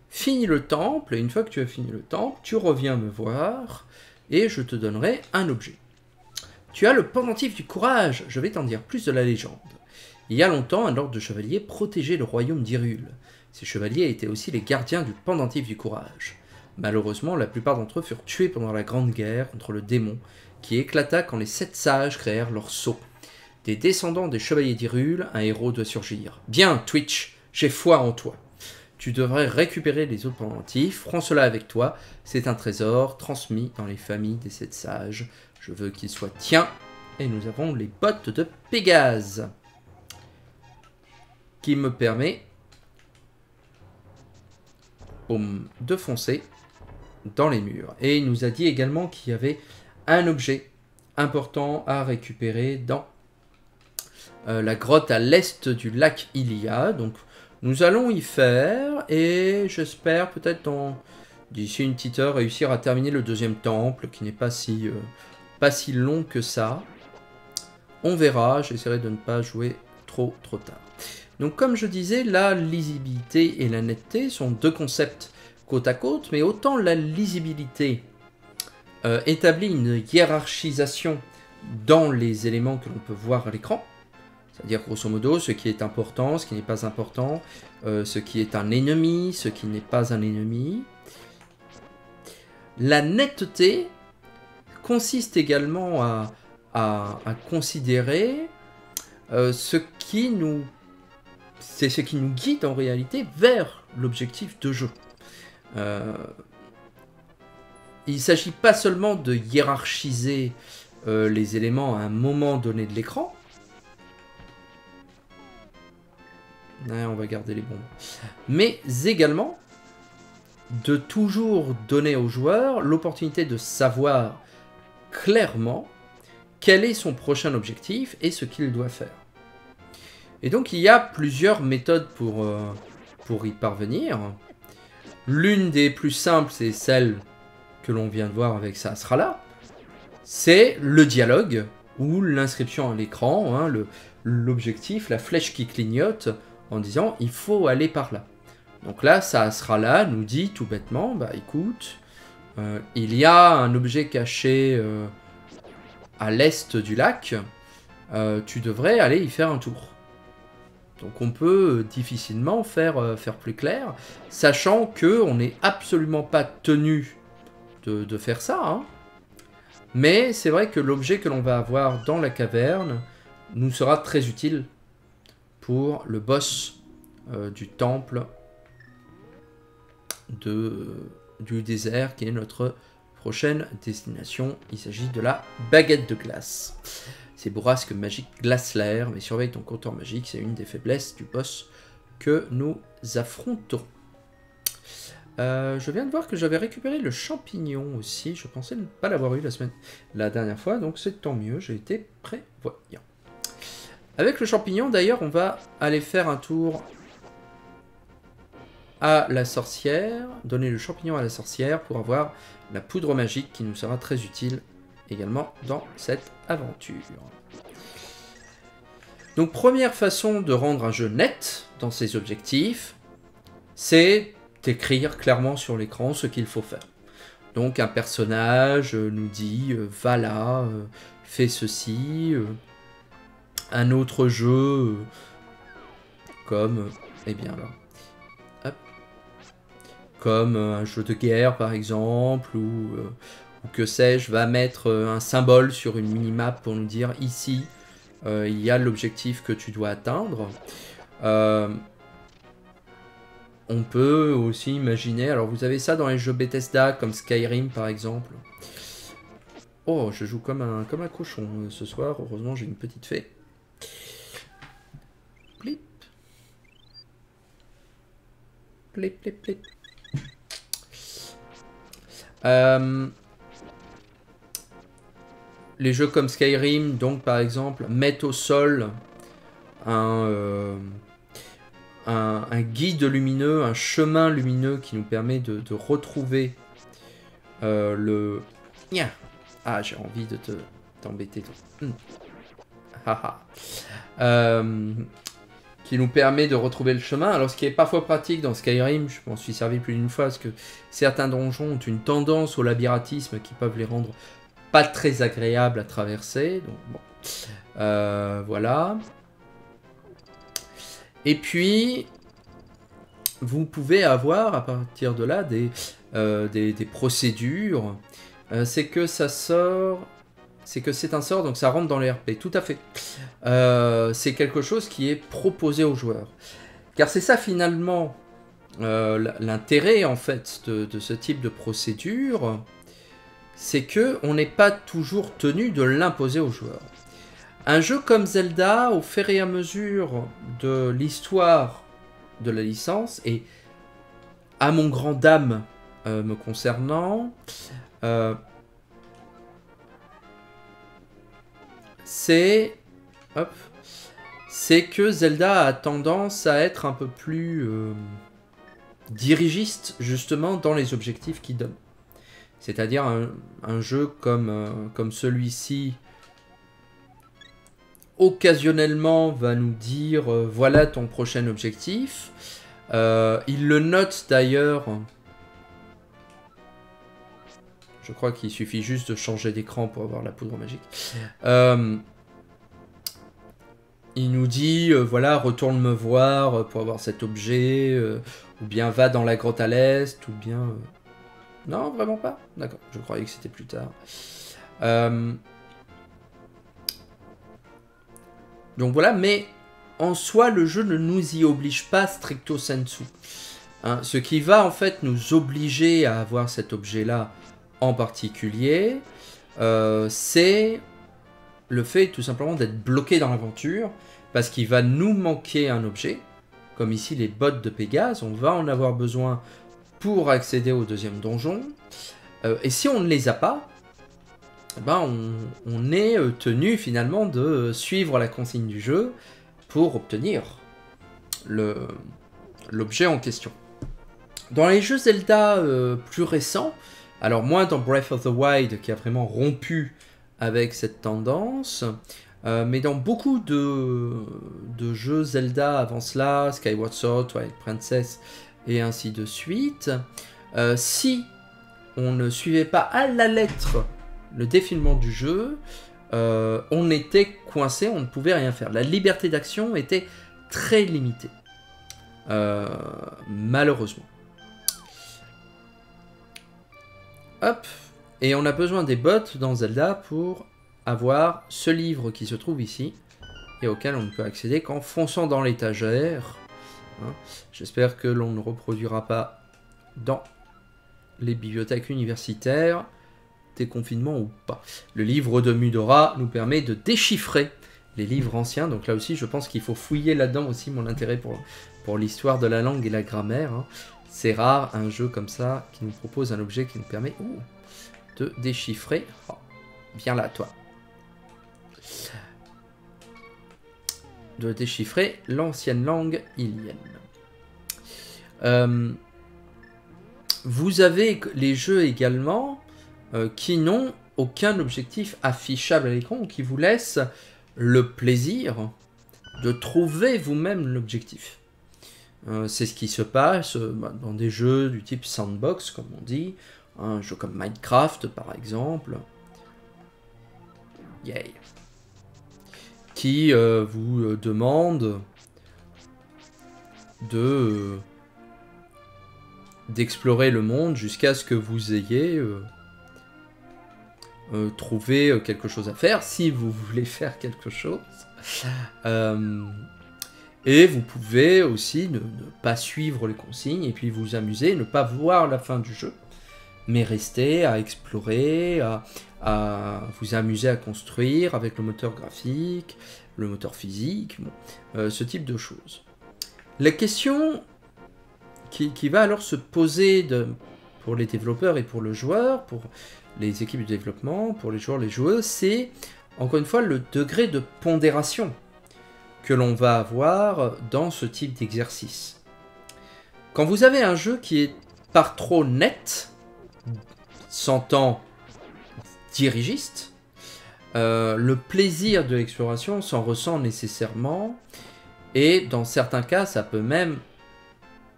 finis le temple, et une fois que tu as fini le temple, tu reviens me voir, et je te donnerai un objet. Tu as le pendentif du courage, je vais t'en dire plus de la légende. Il y a longtemps, un ordre de chevaliers protégeait le royaume d'Hyrule. Ces chevaliers étaient aussi les gardiens du pendentif du courage. Malheureusement, la plupart d'entre eux furent tués pendant la Grande Guerre contre le démon, qui éclata quand les 7 sages créèrent leur sceau. Des descendants des chevaliers d'Hyrule, un héros doit surgir. Bien, Twitch, j'ai foi en toi. Tu devrais récupérer les autres pendentifs, prends cela avec toi, c'est un trésor transmis dans les familles des 7 sages. Je veux qu'il soit tien. Et nous avons les bottes de Pégase, qui me permet de foncer dans les murs. Et il nous a dit également qu'il y avait un objet important à récupérer dans la grotte à l'est du lac Hylia. Donc nous allons y faire et j'espère peut-être d'ici une petite heure réussir à terminer le deuxième temple qui n'est pas si long que ça. On verra, j'essaierai de ne pas jouer trop tard. Donc comme je disais, la lisibilité et la netteté sont deux concepts côte à côte, mais autant la lisibilité établit une hiérarchisation dans les éléments que l'on peut voir à l'écran, c'est-à-dire grosso modo ce qui est important, ce qui n'est pas important, ce qui est un ennemi, ce qui n'est pas un ennemi. La netteté consiste également à considérer ce qui nous c'est ce qui nous guide en réalité vers l'objectif de jeu. Il ne s'agit pas seulement de hiérarchiser les éléments à un moment donné de l'écran. Ouais, on va garder les bombes. Mais également de toujours donner au joueur l'opportunité de savoir clairement quel est son prochain objectif et ce qu'il doit faire. Et donc il y a plusieurs méthodes pour y parvenir. L'une des plus simples, c'est celle que l'on vient de voir avec ça sera là. C'est le dialogue ou l'inscription à l'écran, hein, l'objectif, la flèche qui clignote en disant il faut aller par là. Donc là, ça sera là, nous dit tout bêtement, bah écoute, il y a un objet caché à l'est du lac, tu devrais aller y faire un tour. Donc on peut difficilement faire plus clair, sachant qu'on n'est absolument pas tenu de faire ça. Hein. Mais c'est vrai que l'objet que l'on va avoir dans la caverne nous sera très utile pour le boss du temple du désert, qui est notre prochaine destination. Il s'agit de la baguette de glace. Ces bourrasques magiques glacent l'air, mais surveille ton compteur magique, c'est une des faiblesses du boss que nous affronterons. Je viens de voir que j'avais récupéré le champignon aussi, je pensais ne pas l'avoir eu la dernière fois, donc c'est tant mieux, j'ai été prévoyant. Avec le champignon d'ailleurs, on va aller faire un tour à la sorcière, donner le champignon à la sorcière pour avoir la poudre magique qui nous sera très utile également dans cette aventure. Donc première façon de rendre un jeu net dans ses objectifs, c'est d'écrire clairement sur l'écran ce qu'il faut faire. Donc un personnage nous dit va là, fais ceci, un autre jeu comme, eh bien là, hop, comme un jeu de guerre par exemple, ou que sais-je, va mettre un symbole sur une minimap pour nous dire ici, il y a l'objectif que tu dois atteindre. On peut aussi imaginer, alors vous avez ça dans les jeux Bethesda comme Skyrim par exemple. Oh, je joue comme un cochon ce soir, heureusement j'ai une petite fée. Plip. Plip, plip, plip. Les jeux comme Skyrim, donc par exemple, mettent au sol un guide lumineux, un chemin lumineux qui nous permet de retrouver le... Ah, j'ai envie de t'embêter. Qui nous permet de retrouver le chemin. Alors, ce qui est parfois pratique dans Skyrim, je m'en suis servi plus d'une fois, parce que certains donjons ont une tendance au labyrinthisme qui peuvent les rendre pas très agréables à traverser. Donc, bon. Voilà. Et puis, vous pouvez avoir à partir de là des procédures. C'est que ça sort... C'est que c'est un sort, donc ça rentre dans les RP. Tout à fait. C'est quelque chose qui est proposé aux joueurs. Car c'est ça finalement l'intérêt en fait de ce type de procédure. C'est que on n'est pas toujours tenu de l'imposer aux joueurs. Un jeu comme Zelda, au fur et à mesure de l'histoire de la licence, et à mon grand dame me concernant, c'est que Zelda a tendance à être un peu plus dirigiste justement dans les objectifs qu'il donne. C'est-à-dire un jeu comme celui-ci occasionnellement va nous dire voilà ton prochain objectif. Il le note d'ailleurs. Je crois qu'il suffit juste de changer d'écran pour avoir la poudre magique. Il nous dit voilà, retourne me voir pour avoir cet objet, ou bien va dans la grotte à l'est, ou bien... Non, vraiment pas? D'accord, je croyais que c'était plus tard. Donc voilà, mais en soi, le jeu ne nous y oblige pas stricto sensu. Hein, ce qui va en fait nous obliger à avoir cet objet-là en particulier, c'est le fait tout simplement d'être bloqué dans l'aventure, parce qu'il va nous manquer un objet, comme ici les bottes de Pégase, on va en avoir besoin pour accéder au deuxième donjon, et si on ne les a pas, ben on est tenu finalement de suivre la consigne du jeu pour obtenir l'objet en question. Dans les jeux Zelda plus récents, alors moins dans Breath of the Wild qui a vraiment rompu avec cette tendance, mais dans beaucoup de jeux Zelda avant cela, Skyward Sword, Twilight Princess et ainsi de suite, si on ne suivait pas à la lettre le défilement du jeu, on était coincé, on ne pouvait rien faire. La liberté d'action était très limitée, malheureusement. Hop, et on a besoin des bottes dans Zelda pour avoir ce livre qui se trouve ici et auquel on ne peut accéder qu'en fonçant dans l'étagère. Hein. J'espère que l'on ne reproduira pas dans les bibliothèques universitaires, déconfinement ou pas. Le livre de Mudora nous permet de déchiffrer les livres anciens, donc là aussi je pense qu'il faut fouiller là-dedans aussi mon intérêt pour l'histoire de la langue et la grammaire. Hein. C'est rare un jeu comme ça qui nous propose un objet qui nous permet de déchiffrer. Oh, viens là, toi. De déchiffrer l'ancienne langue ilienne. Vous avez les jeux également qui n'ont aucun objectif affichable à l'écran, qui vous laissent le plaisir de trouver vous-même l'objectif. C'est ce qui se passe dans des jeux du type sandbox, comme on dit, un jeu comme Minecraft par exemple, yay, qui vous demande d'explorer le monde jusqu'à ce que vous ayez trouvé quelque chose à faire, si vous voulez faire quelque chose. Et vous pouvez aussi ne pas suivre les consignes et puis vous amuser, ne pas voir la fin du jeu, mais rester à explorer, à vous amuser à construire avec le moteur graphique, le moteur physique, bon, ce type de choses. La question qui va alors se poser pour les développeurs et pour le joueur, pour les équipes de développement, pour les joueurs, les joueuses, c'est encore une fois le degré de pondération que l'on va avoir dans ce type d'exercice. Quand vous avez un jeu qui est par trop net, s'entend dirigiste, le plaisir de l'exploration s'en ressent nécessairement, et dans certains cas, ça peut même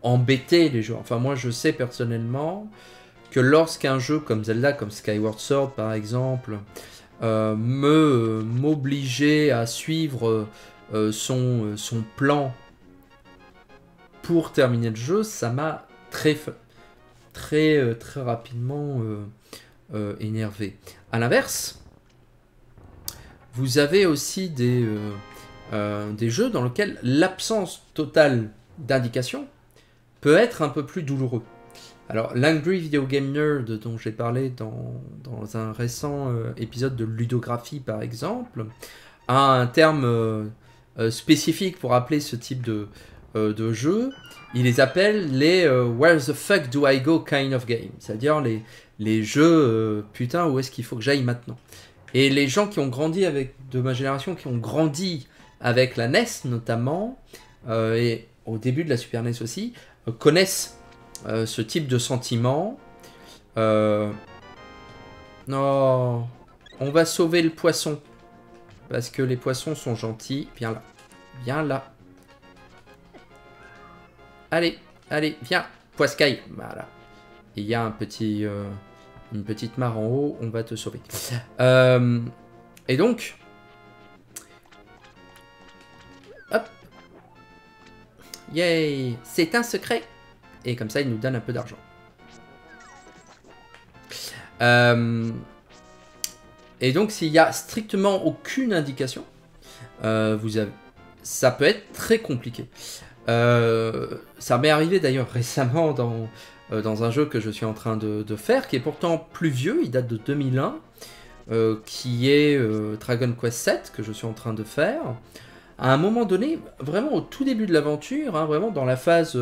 embêter les joueurs. Enfin, moi, je sais personnellement que lorsqu'un jeu comme Zelda, comme Skyward Sword par exemple, m'obligeait à suivre son plan pour terminer le jeu, ça m'a très rapidement énervé. A l'inverse, vous avez aussi des jeux dans lesquels l'absence totale d'indication peut être un peu plus douloureux. Alors, l'Angry Video Game Nerd, dont j'ai parlé dans un récent épisode de ludographie par exemple, a un terme spécifique pour appeler ce type de jeu. Il les appelle les Where the fuck do I go kind of game, c'est-à-dire les jeux putain, où est-ce qu'il faut que j'aille maintenant. Et les gens qui ont grandi de ma génération, qui ont grandi avec la NES notamment, et au début de la Super NES aussi, connaissent ce type de sentiment. Non, on va sauver le poisson. Parce que les poissons sont gentils. Viens là. Viens là. Allez, allez, viens. Poiscaille. Voilà. Il y a une petite mare en haut. On va te sauver. Et donc... Hop. Yay. C'est un secret. Et comme ça, il nous donne un peu d'argent. Et donc, s'il n'y a strictement aucune indication, ça peut être très compliqué. Ça m'est arrivé d'ailleurs récemment dans un jeu que je suis en train de faire, qui est pourtant plus vieux, il date de 2001, qui est Dragon Quest 7, que je suis en train de faire. À un moment donné, vraiment au tout début de l'aventure, hein, vraiment dans la phase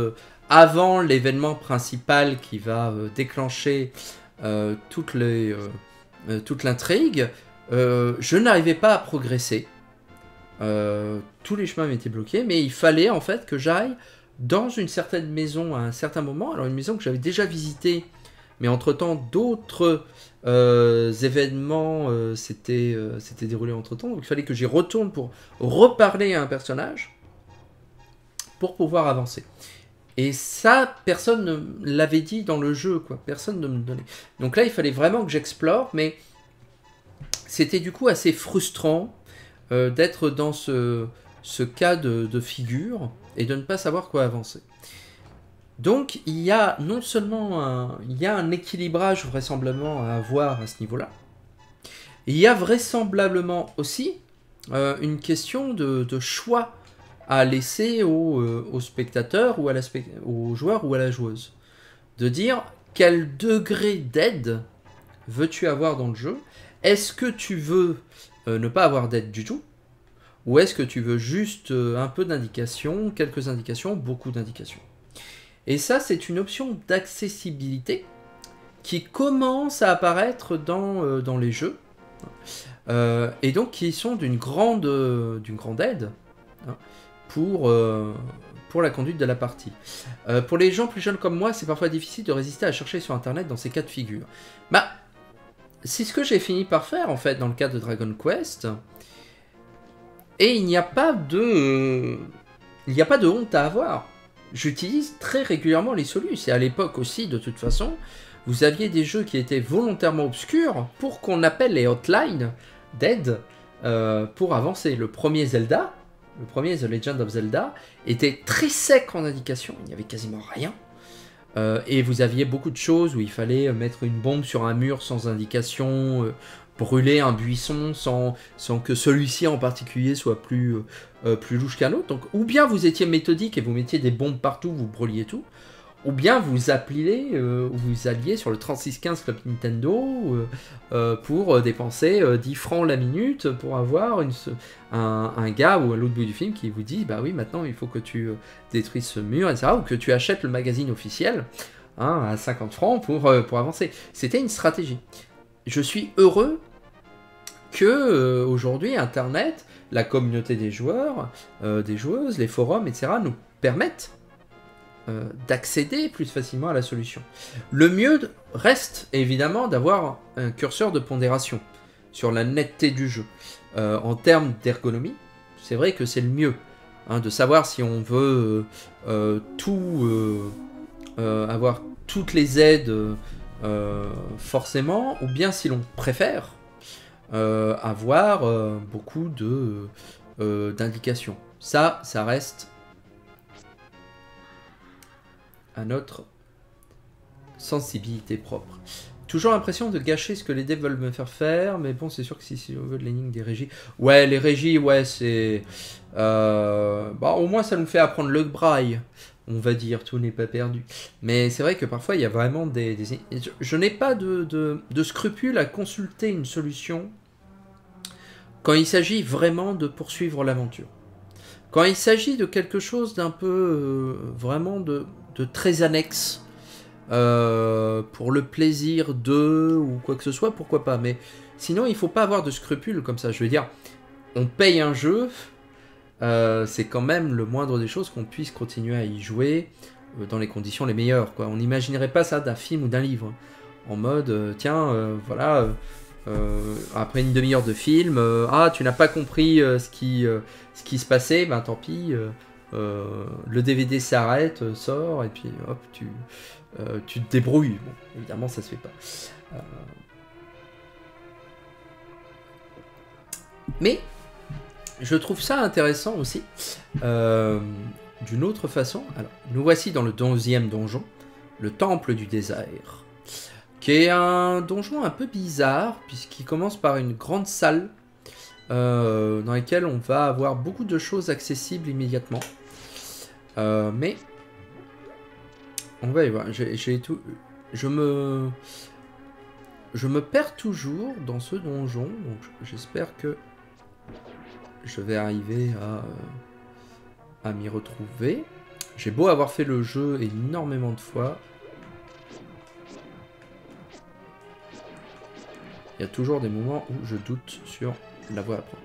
avant l'événement principal qui va déclencher toute l'intrigue, je n'arrivais pas à progresser. Tous les chemins m'étaient bloqués, mais il fallait en fait que j'aille dans une certaine maison à un certain moment. Alors une maison que j'avais déjà visitée, mais entre-temps d'autres événements s'étaient déroulés entre-temps. Donc il fallait que j'y retourne pour reparler à un personnage pour pouvoir avancer. Et ça, personne ne l'avait dit dans le jeu, quoi. Personne ne me donnait. Donc là, il fallait vraiment que j'explore, mais c'était du coup assez frustrant d'être dans ce cas de figure et de ne pas savoir quoi avancer. Donc il y a non seulement un équilibrage vraisemblablement à avoir à ce niveau-là, il y a vraisemblablement aussi une question de choix à laisser au spectateur ou au joueur ou à la joueuse. De dire quel degré d'aide veux-tu avoir dans le jeu. Est-ce que tu veux ne pas avoir d'aide du tout? Ou est-ce que tu veux juste un peu d'indications, quelques indications, beaucoup d'indications? Et ça, c'est une option d'accessibilité qui commence à apparaître dans les jeux. Et donc qui sont d'une grande aide hein, pour la conduite de la partie. Pour les gens plus jeunes comme moi, c'est parfois difficile de résister à chercher sur internet dans ces cas de figure. Bah, c'est ce que j'ai fini par faire en fait dans le cas de Dragon Quest. Et il n'y a pas de honte à avoir. J'utilise très régulièrement les solutions. Et à l'époque aussi, de toute façon, vous aviez des jeux qui étaient volontairement obscurs pour qu'on appelle les hotlines d'aide pour avancer. Le premier Zelda, le premier The Legend of Zelda, était très sec en indication. Il n'y avait quasiment rien. Et vous aviez beaucoup de choses où il fallait mettre une bombe sur un mur sans indication, brûler un buisson sans que celui-ci en particulier soit plus louche qu'un autre. Donc, ou bien vous étiez méthodique et vous mettiez des bombes partout, vous brûliez tout, ou bien vous alliez sur le 3615 Club Nintendo pour dépenser 10 francs la minute pour avoir un gars ou à l'autre bout du film qui vous dit bah oui, maintenant il faut que tu détruises ce mur, etc. Ou que tu achètes le magazine officiel hein, à 50 francs pour avancer. C'était une stratégie. Je suis heureux que aujourd'hui Internet, la communauté des joueurs, des joueuses, les forums, etc. nous permettent d'accéder plus facilement à la solution. Le mieux reste évidemment d'avoir un curseur de pondération sur la netteté du jeu. En termes d'ergonomie, c'est vrai que c'est le mieux hein, de savoir si on veut avoir toutes les aides forcément, ou bien si l'on préfère avoir beaucoup d'indications. Ça reste à notre sensibilité propre. Toujours l'impression de gâcher ce que les devs veulent me faire faire, mais bon, c'est sûr que si on veut de l'énigme des régies... Ouais, les régies, ouais, c'est... au moins, ça nous fait apprendre le braille. On va dire, tout n'est pas perdu. Mais c'est vrai que parfois, il y a vraiment des... Je n'ai pas de scrupule à consulter une solution quand il s'agit vraiment de poursuivre l'aventure. Quand il s'agit de quelque chose d'un peu... vraiment de très annexe, pour le plaisir de ou quoi que ce soit, pourquoi pas. Mais sinon, il faut pas avoir de scrupules comme ça. Je veux dire, on paye un jeu, c'est quand même le moindre des choses qu'on puisse continuer à y jouer dans les conditions les meilleures, quoi. On n'imaginerait pas ça d'un film ou d'un livre. En mode, tiens, voilà, après une demi-heure de film, tu n'as pas compris ce qui se passait, ben tant pis, le DVD s'arrête, sort, et puis hop, tu te débrouilles. Bon, évidemment, ça se fait pas. Mais je trouve ça intéressant aussi, d'une autre façon. Alors, nous voici dans le 11e donjon, le Temple du Désert, qui est un donjon un peu bizarre, puisqu'il commence par une grande salle dans lesquels on va avoir beaucoup de choses accessibles immédiatement. Mais on va y voir. Je me perds toujours dans ce donjon, donc j'espère que je vais arriver à m'y retrouver. J'ai beau avoir fait le jeu énormément de fois, il y a toujours des moments où je doute sur la voie à prendre.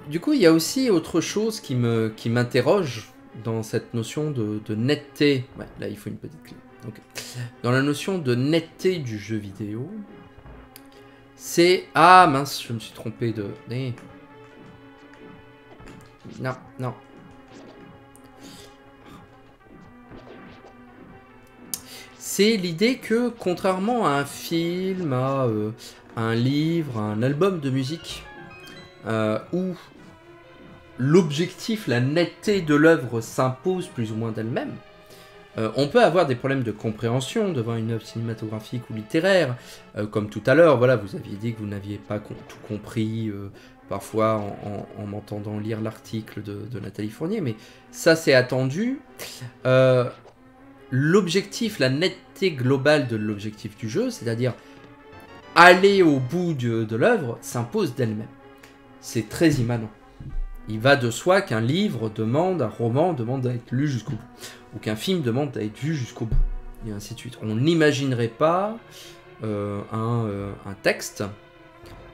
Du coup, il y a aussi autre chose qui m'interroge dans cette notion de netteté. Ouais, là, il faut une petite clé. Okay. Dans la notion de netteté du jeu vidéo, c'est... Ah mince, je me suis trompé de... Non, non. C'est l'idée que, contrairement à un film, à un livre, à un album de musique, où l'objectif, la netteté de l'œuvre s'impose plus ou moins d'elle-même, on peut avoir des problèmes de compréhension devant une œuvre cinématographique ou littéraire, comme tout à l'heure, voilà, vous aviez dit que vous n'aviez pas tout compris, parfois en m'entendant lire l'article de Nathalie Fournier, mais ça c'est attendu. L'objectif, la netteté globale de l'objectif du jeu, c'est-à-dire aller au bout de l'œuvre, s'impose d'elle-même. C'est très immanent. Il va de soi qu'un livre demande, un roman demande à être lu jusqu'au bout, ou qu'un film demande à être vu jusqu'au bout, et ainsi de suite. On n'imaginerait pas un texte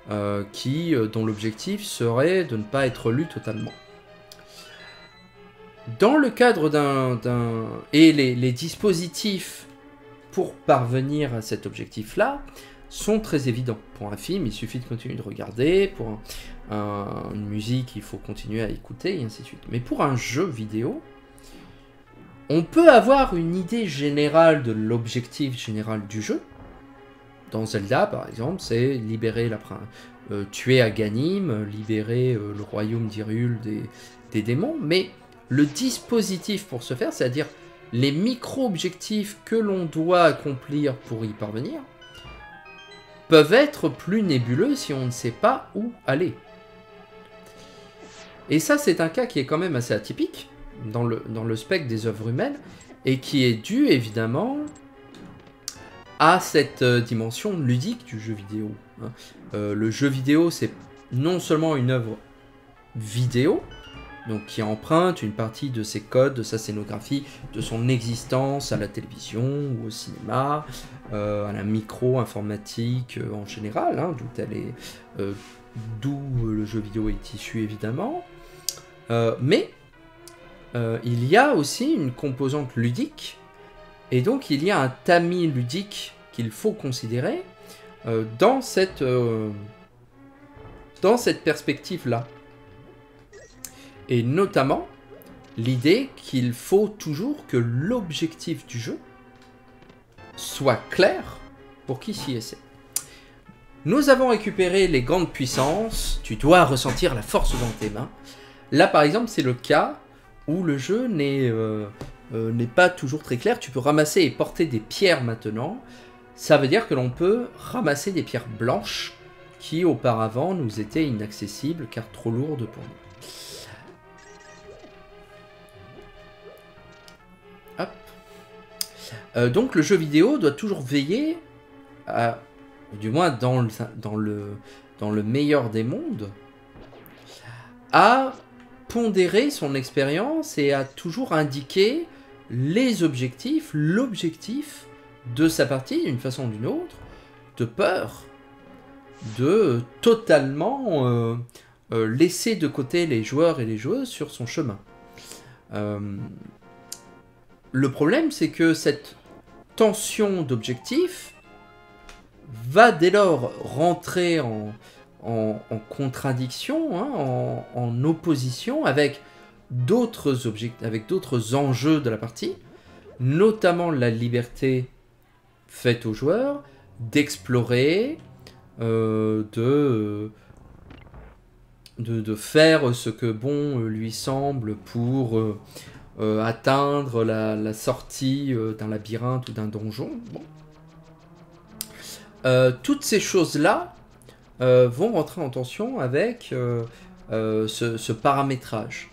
dont l'objectif serait de ne pas être lu totalement. Dans le cadre et les dispositifs pour parvenir à cet objectif-là sont très évidents. Pour un film, il suffit de continuer de regarder. Pour une musique, il faut continuer à écouter, et ainsi de suite. Mais pour un jeu vidéo, on peut avoir une idée générale de l'objectif général du jeu. Dans Zelda, par exemple, c'est libérer tuer Aghanim, libérer le royaume d'Hyrule des démons. Mais le dispositif pour ce faire, c'est-à-dire les micro-objectifs que l'on doit accomplir pour y parvenir, peuvent être plus nébuleux si on ne sait pas où aller. Et ça, c'est un cas qui est quand même assez atypique dans le spectre des œuvres humaines, et qui est dû, évidemment, à cette dimension ludique du jeu vidéo. Le jeu vidéo, c'est non seulement une œuvre vidéo, donc qui emprunte une partie de ses codes, de sa scénographie, de son existence à la télévision ou au cinéma, à la micro-informatique en général, hein, d'où le jeu vidéo est issu évidemment. Mais il y a aussi une composante ludique, et donc il y a un tamis ludique qu'il faut considérer dans cette perspective-là. Et notamment, l'idée qu'il faut toujours que l'objectif du jeu soit clair pour qui s'y essaie. Nous avons récupéré les grandes puissances, tu dois ressentir la force dans tes mains. Là, par exemple, c'est le cas où le jeu n'est pas toujours très clair. Tu peux ramasser et porter des pierres maintenant. Ça veut dire que l'on peut ramasser des pierres blanches qui, auparavant, nous étaient inaccessibles car trop lourdes pour nous. Donc le jeu vidéo doit toujours veiller, du moins dans le meilleur des mondes, à pondérer son expérience et à toujours indiquer les objectifs, l'objectif de sa partie d'une façon ou d'une autre, de peur de totalement laisser de côté les joueurs et les joueuses sur son chemin. Le problème, c'est que cette tension d'objectif va dès lors rentrer en contradiction, hein, en opposition avec d'autres enjeux de la partie, notamment la liberté faite aux joueurs d'explorer, de faire ce que bon lui semble pour atteindre la sortie d'un labyrinthe ou d'un donjon. Bon. Toutes ces choses-là vont rentrer en tension avec ce paramétrage.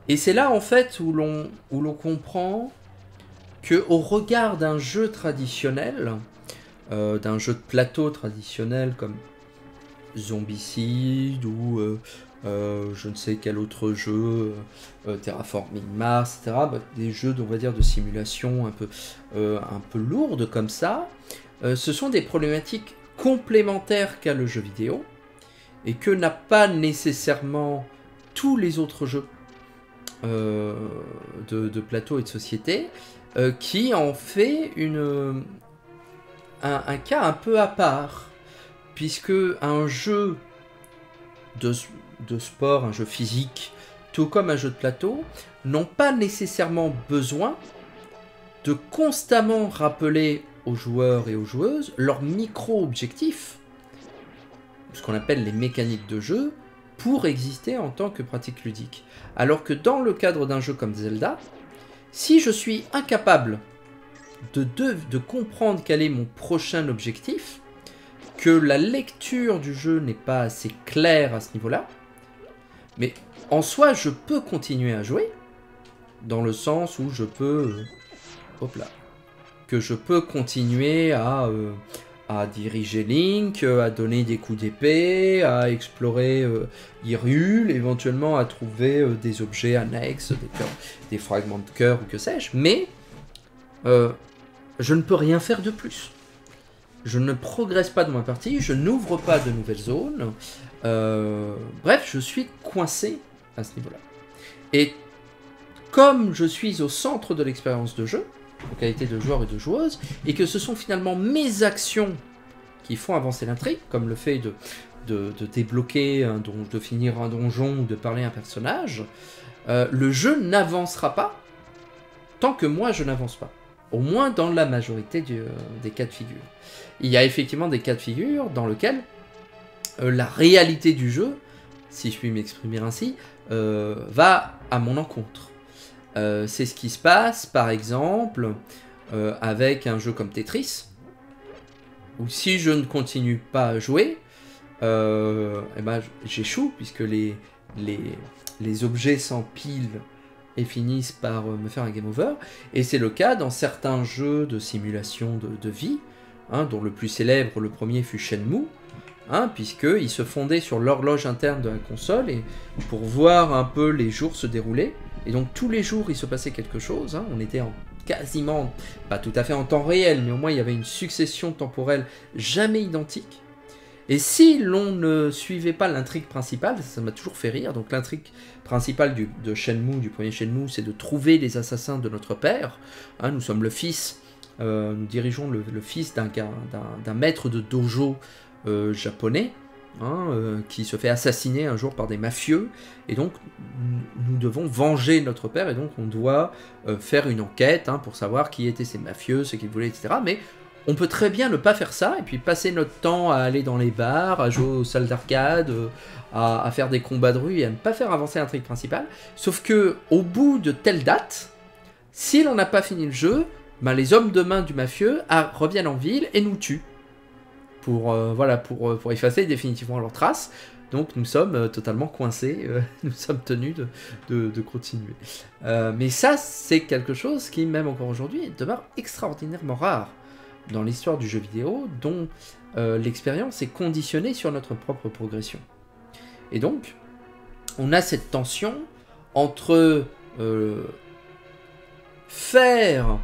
Et c'est là en fait où l'on comprend que au regard d'un jeu traditionnel, d'un jeu de plateau traditionnel comme Zombicide ou je ne sais quel autre jeu, Terraforming Mars, etc. Bah, des jeux, on va dire, de simulation un peu lourdes comme ça. Ce sont des problématiques complémentaires qu'a le jeu vidéo et que n'a pas nécessairement tous les autres jeux de plateau et de société, qui en fait un cas un peu à part, puisque un jeu de sport, un jeu physique, tout comme un jeu de plateau, n'ont pas nécessairement besoin de constamment rappeler aux joueurs et aux joueuses leurs micro-objectifs, ce qu'on appelle les mécaniques de jeu, pour exister en tant que pratique ludique. Alors que dans le cadre d'un jeu comme Zelda, si je suis incapable de comprendre quel est mon prochain objectif, que la lecture du jeu n'est pas assez claire à ce niveau-là, mais en soi, je peux continuer à jouer, dans le sens où je peux... que je peux continuer à diriger Link, à donner des coups d'épée, à explorer Hyrule, éventuellement à trouver des objets annexes, des fragments de cœur ou que sais-je, mais je ne peux rien faire de plus. Je ne progresse pas dans ma partie, je n'ouvre pas de nouvelles zones, bref, je suis coincé à ce niveau-là. Et comme je suis au centre de l'expérience de jeu, en qualité de joueur et de joueuse, et que ce sont finalement mes actions qui font avancer l'intrigue, comme le fait de débloquer, de finir un donjon ou de parler à un personnage, le jeu n'avancera pas tant que moi je n'avance pas. Au moins dans la majorité des cas de figure. Il y a effectivement des cas de figure dans lesquels la réalité du jeu, si je puis m'exprimer ainsi, va à mon encontre. C'est ce qui se passe, par exemple, avec un jeu comme Tetris, où si je ne continue pas à jouer, eh ben, j'échoue, puisque les objets s'empilent et finissent par me faire un game over. Et c'est le cas dans certains jeux de simulation de vie, dont le plus célèbre, le premier fut Shenmue, puisqu'il se fondait sur l'horloge interne de la console, et pour voir un peu les jours se dérouler. Et donc tous les jours, il se passait quelque chose. On était quasiment, pas tout à fait en temps réel, mais au moins il y avait une succession temporelle jamais identique. Et si l'on ne suivait pas l'intrigue principale, ça m'a toujours fait rire, donc l'intrigue principale de Shenmue, du premier Shenmue, c'est de trouver les assassins de notre père. Nous sommes le fils, nous dirigeons le fils d'un maître de dojo japonais, qui se fait assassiner un jour par des mafieux, et donc nous devons venger notre père, et donc on doit faire une enquête pour savoir qui étaient ces mafieux, ce qu'ils voulaient, etc. Mais on peut très bien ne pas faire ça, et puis passer notre temps à aller dans les bars, à jouer aux salles d'arcade, à faire des combats de rue, et à ne pas faire avancer l'intrigue principale. Sauf que au bout de telle date, si l'on n'a pas fini le jeu, les hommes de main du mafieux reviennent en ville et nous tuent. Pour effacer définitivement leurs traces. Donc nous sommes totalement coincés, nous sommes tenus de continuer. Mais ça, c'est quelque chose qui, même encore aujourd'hui, demeure extraordinairement rare dans l'histoire du jeu vidéo, dont l'expérience est conditionnée sur notre propre progression. Et donc, on a cette tension entre faire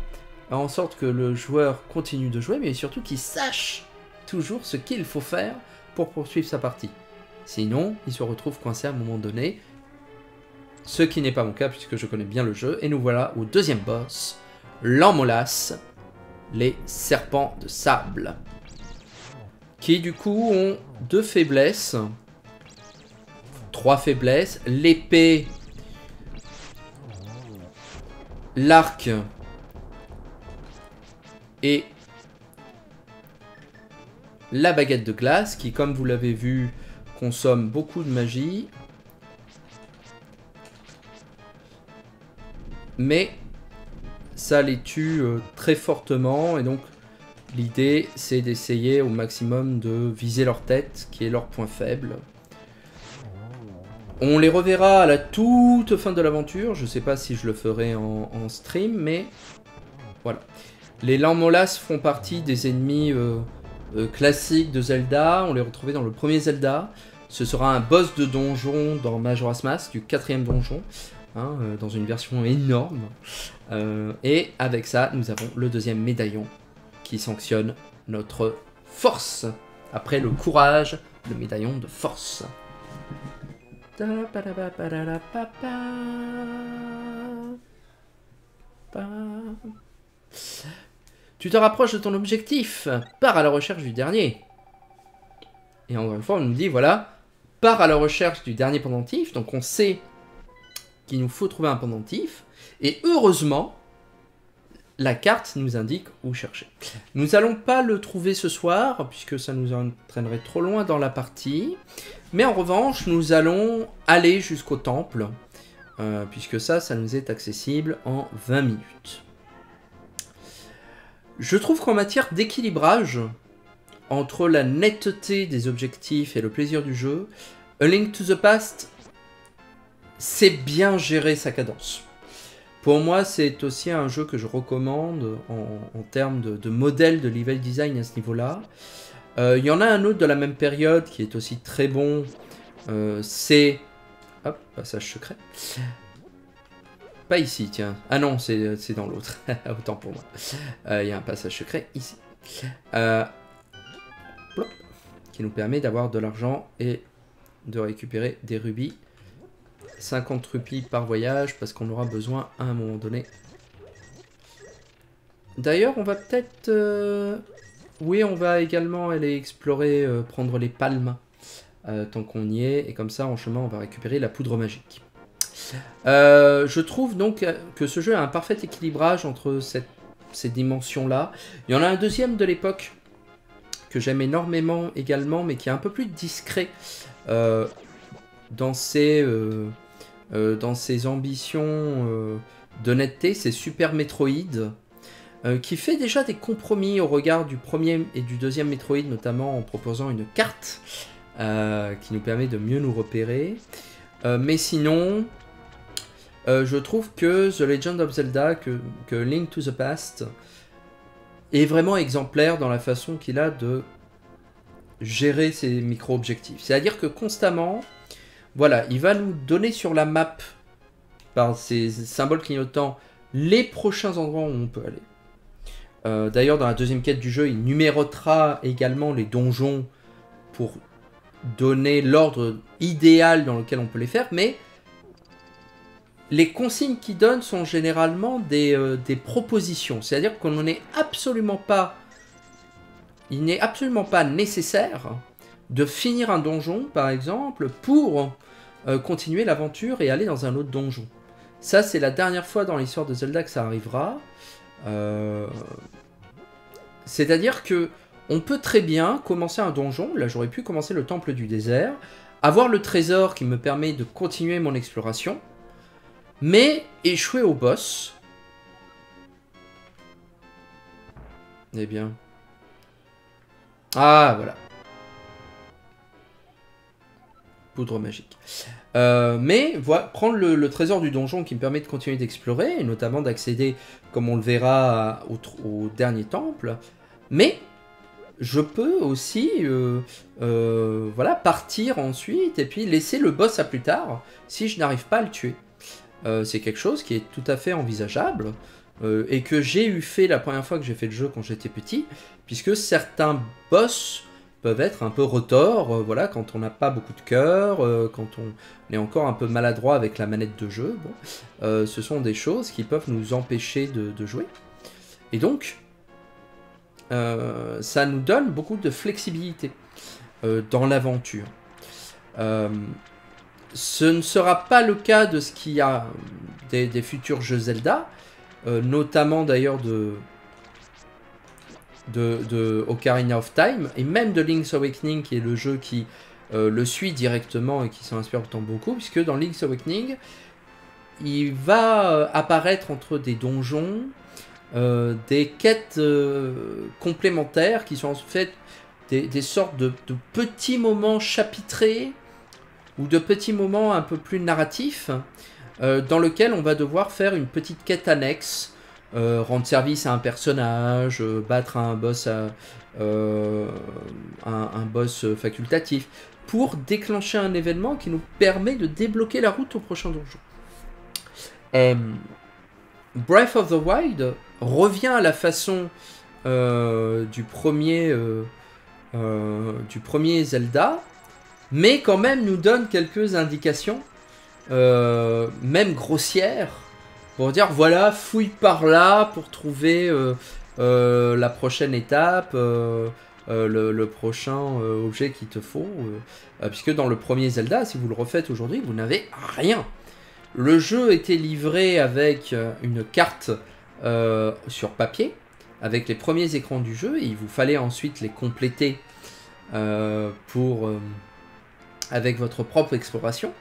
en sorte que le joueur continue de jouer, mais surtout qu'il sache toujours ce qu'il faut faire pour poursuivre sa partie. Sinon, il se retrouve coincé à un moment donné, ce qui n'est pas mon cas puisque je connais bien le jeu, et nous voilà au deuxième boss, l'Enmolasse, les serpents de sable, qui du coup ont deux faiblesses, trois faiblesses, l'épée, l'arc et la baguette de glace, qui, comme vous l'avez vu, consomme beaucoup de magie, mais ça les tue très fortement, et donc L'idée, c'est d'essayer au maximum de viser leur tête, qui est leur point faible. On les reverra à la toute fin de l'aventure. Je sais pas si je le ferai en stream, mais voilà. Les Lammolas font partie des ennemis classiques de Zelda. On les retrouvait dans le premier Zelda. Ce sera un boss de donjon dans Majora's Mask, du 4e donjon, hein, dans une version énorme. Et avec ça, nous avons le 2e médaillon qui sanctionne notre force. Après le courage, le médaillon de force. Tu te rapproches de ton objectif. Pars à la recherche du dernier. Et encore une fois, on nous dit, voilà, pars à la recherche du dernier pendentif. Donc on sait qu'il nous faut trouver un pendentif. Et heureusement, la carte nous indique où chercher. Nous n'allons pas le trouver ce soir, puisque ça nous entraînerait trop loin dans la partie. Mais en revanche, nous allons aller jusqu'au temple, puisque ça nous est accessible en 20 minutes. Je trouve qu'en matière d'équilibrage, entre la netteté des objectifs et le plaisir du jeu, A Link to the Past sait bien gérer sa cadence. Pour moi, c'est aussi un jeu que je recommande en termes de modèle de level design à ce niveau-là. Il y en a un autre de la même période qui est aussi très bon. C'est... Hop, passage secret. Pas ici, tiens. Ah non, c'est dans l'autre. Autant pour moi. Il y a un passage secret ici. Plop, qui nous permet d'avoir de l'argent et de récupérer des rubis. 50 rubis par voyage, parce qu'on aura besoin à un moment donné. D'ailleurs, on va peut-être... Oui, on va également aller explorer, prendre les palmes, tant qu'on y est. Et comme ça, en chemin, on va récupérer la poudre magique. Je trouve donc que ce jeu a un parfait équilibrage entre ces dimensions-là. Il y en a un deuxième de l'époque que j'aime énormément également, mais qui est un peu plus discret dans ses ambitions de netteté. C'est Super Metroid, qui fait déjà des compromis au regard du premier et du deuxième Metroid, notamment en proposant une carte qui nous permet de mieux nous repérer. Mais sinon, je trouve que The Legend of Zelda, que Link to the Past, est vraiment exemplaire dans la façon qu'il a de gérer ses micro-objectifs. C'est-à-dire que constamment, voilà, il va nous donner sur la map, par ces symboles clignotants, les prochains endroits où on peut aller. D'ailleurs, dans la deuxième quête du jeu, il numérotera également les donjons pour donner l'ordre idéal dans lequel on peut les faire, mais les consignes qu'il donne sont généralement des propositions. C'est-à-dire qu'on n'est absolument pas... Il n'est absolument pas nécessaire de finir un donjon, par exemple, pour continuer l'aventure et aller dans un autre donjon. Ça, c'est la dernière fois dans l'histoire de Zelda que ça arrivera. C'est-à-dire que on peut très bien commencer un donjon. Là, j'aurais pu commencer le temple du désert, avoir le trésor qui me permet de continuer mon exploration, mais échouer au boss. Eh bien... Ah, voilà. Poudre magique. Mais voilà, prendre le trésor du donjon qui me permet de continuer d'explorer, et notamment d'accéder, comme on le verra, au dernier temple. Mais je peux aussi voilà, partir ensuite et puis laisser le boss à plus tard si je n'arrive pas à le tuer. C'est quelque chose qui est tout à fait envisageable et que j'ai eu fait la première fois que j'ai fait le jeu quand j'étais petit, puisque certains boss peuvent être un peu retors, voilà, quand on n'a pas beaucoup de cœur, quand on est encore un peu maladroit avec la manette de jeu. Bon, ce sont des choses qui peuvent nous empêcher de jouer. Et donc, ça nous donne beaucoup de flexibilité dans l'aventure. Ce ne sera pas le cas de ce qu'il y a des futurs jeux Zelda, notamment d'ailleurs de Ocarina of Time, et même de Link's Awakening, qui est le jeu qui le suit directement et qui s'en inspire pourtant beaucoup, puisque dans Link's Awakening, il va apparaître entre des donjons des quêtes complémentaires qui sont en fait des sortes de petits moments chapitrés ou de petits moments un peu plus narratifs dans lesquels on va devoir faire une petite quête annexe, rendre service à un personnage, battre un boss, un boss facultatif, pour déclencher un événement qui nous permet de débloquer la route au prochain donjon. Breath of the Wild revient à la façon du premier Zelda, mais quand même nous donne quelques indications, même grossières, pour dire voilà, fouille par là pour trouver la prochaine étape, le prochain objet qu'il te faut, puisque dans le premier Zelda, si vous le refaites aujourd'hui, vous n'avez rien. Le jeu était livré avec une carte sur papier, avec les premiers écrans du jeu, et il vous fallait ensuite les compléter avec votre propre exploration.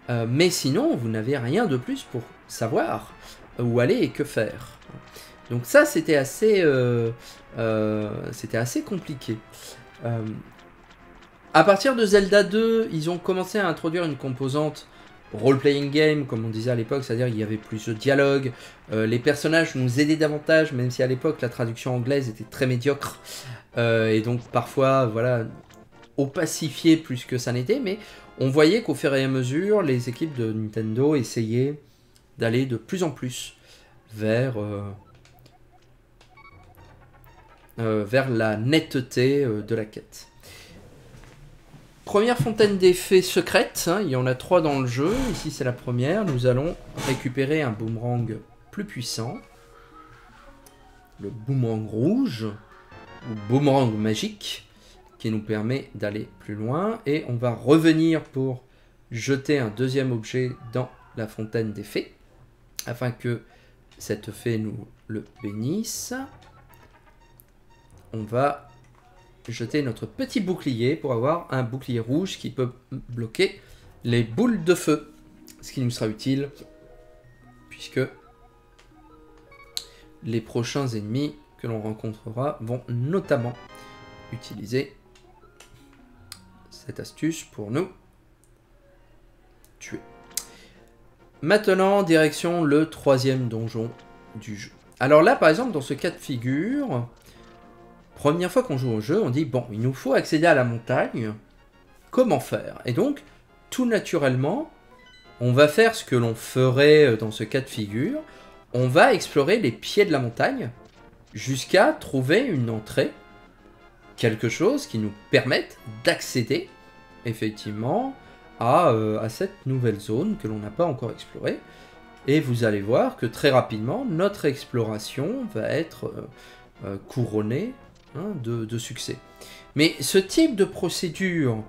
Mais sinon, vous n'avez rien de plus pour savoir où aller et que faire. Donc ça, c'était assez compliqué. À partir de Zelda 2, ils ont commencé à introduire une composante role-playing game, comme on disait à l'époque, c'est-à-dire il y avait plus de dialogue, les personnages nous aidaient davantage, même si à l'époque la traduction anglaise était très médiocre, et donc parfois, voilà, opacifié plus que ça n'était, mais on voyait qu'au fur et à mesure, les équipes de Nintendo essayaient d'aller de plus en plus vers la netteté de la quête. Première fontaine d'effets secrète, hein, il y en a 3 dans le jeu, ici c'est la première, nous allons récupérer un boomerang plus puissant, le boomerang rouge, ou boomerang magique, qui nous permet d'aller plus loin, et on va revenir pour jeter un deuxième objet dans la fontaine des fées, afin que cette fée nous le bénisse. On va jeter notre petit bouclier pour avoir un bouclier rouge qui peut bloquer les boules de feu, ce qui nous sera utile puisque les prochains ennemis que l'on rencontrera vont notamment utiliser cette astuce pour nous tuer. Maintenant, direction le 3e donjon du jeu. Alors là, par exemple, dans ce cas de figure, première fois qu'on joue au jeu, on dit, bon, il nous faut accéder à la montagne, comment faire? Et donc, tout naturellement, on va faire ce que l'on ferait dans ce cas de figure, on va explorer les pieds de la montagne, jusqu'à trouver une entrée, quelque chose qui nous permette d'accéder, effectivement, à cette nouvelle zone que l'on n'a pas encore explorée. Et vous allez voir que très rapidement, notre exploration va être couronnée de succès. Mais ce type de procédure,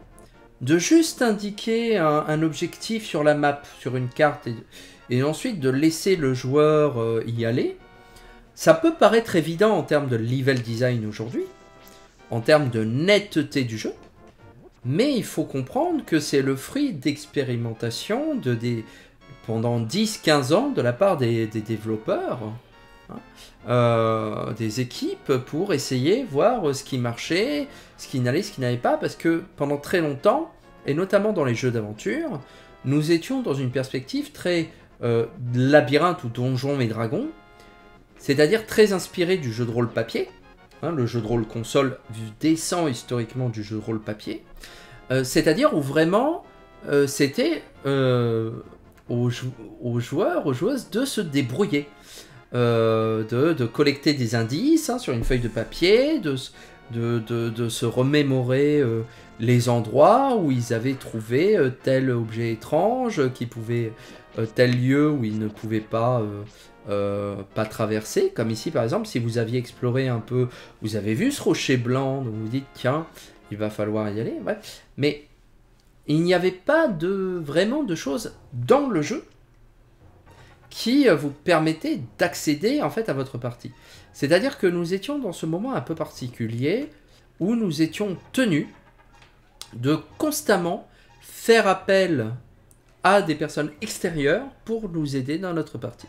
de juste indiquer un objectif sur la map, sur une carte, et ensuite de laisser le joueur y aller, ça peut paraître évident en termes de level design aujourd'hui, en termes de netteté du jeu, mais il faut comprendre que c'est le fruit d'expérimentation pendant 10-15 ans de la part des développeurs, des équipes, pour essayer, voir ce qui marchait, ce qui n'allait, ce qui n'allait pas, parce que pendant très longtemps, et notamment dans les jeux d'aventure, nous étions dans une perspective très labyrinthe ou donjons et dragons, c'est-à-dire très inspiré du jeu de rôle papier. Le jeu de rôle console descend historiquement du jeu de rôle papier, c'est-à-dire où vraiment c'était aux joueurs, aux joueuses de se débrouiller, de collecter des indices sur une feuille de papier, de se remémorer les endroits où ils avaient trouvé tel objet étrange, tel lieu où ils ne pouvaient pas traverser, comme ici par exemple, si vous aviez exploré un peu, vous avez vu ce rocher blanc, donc vous dites tiens, il va falloir y aller, bref. Mais il n'y avait pas vraiment de choses dans le jeu qui vous permettaient d'accéder en fait à votre partie. C'est-à-dire que nous étions dans ce moment un peu particulier où nous étions tenus de constamment faire appel à des personnes extérieures pour nous aider dans notre partie.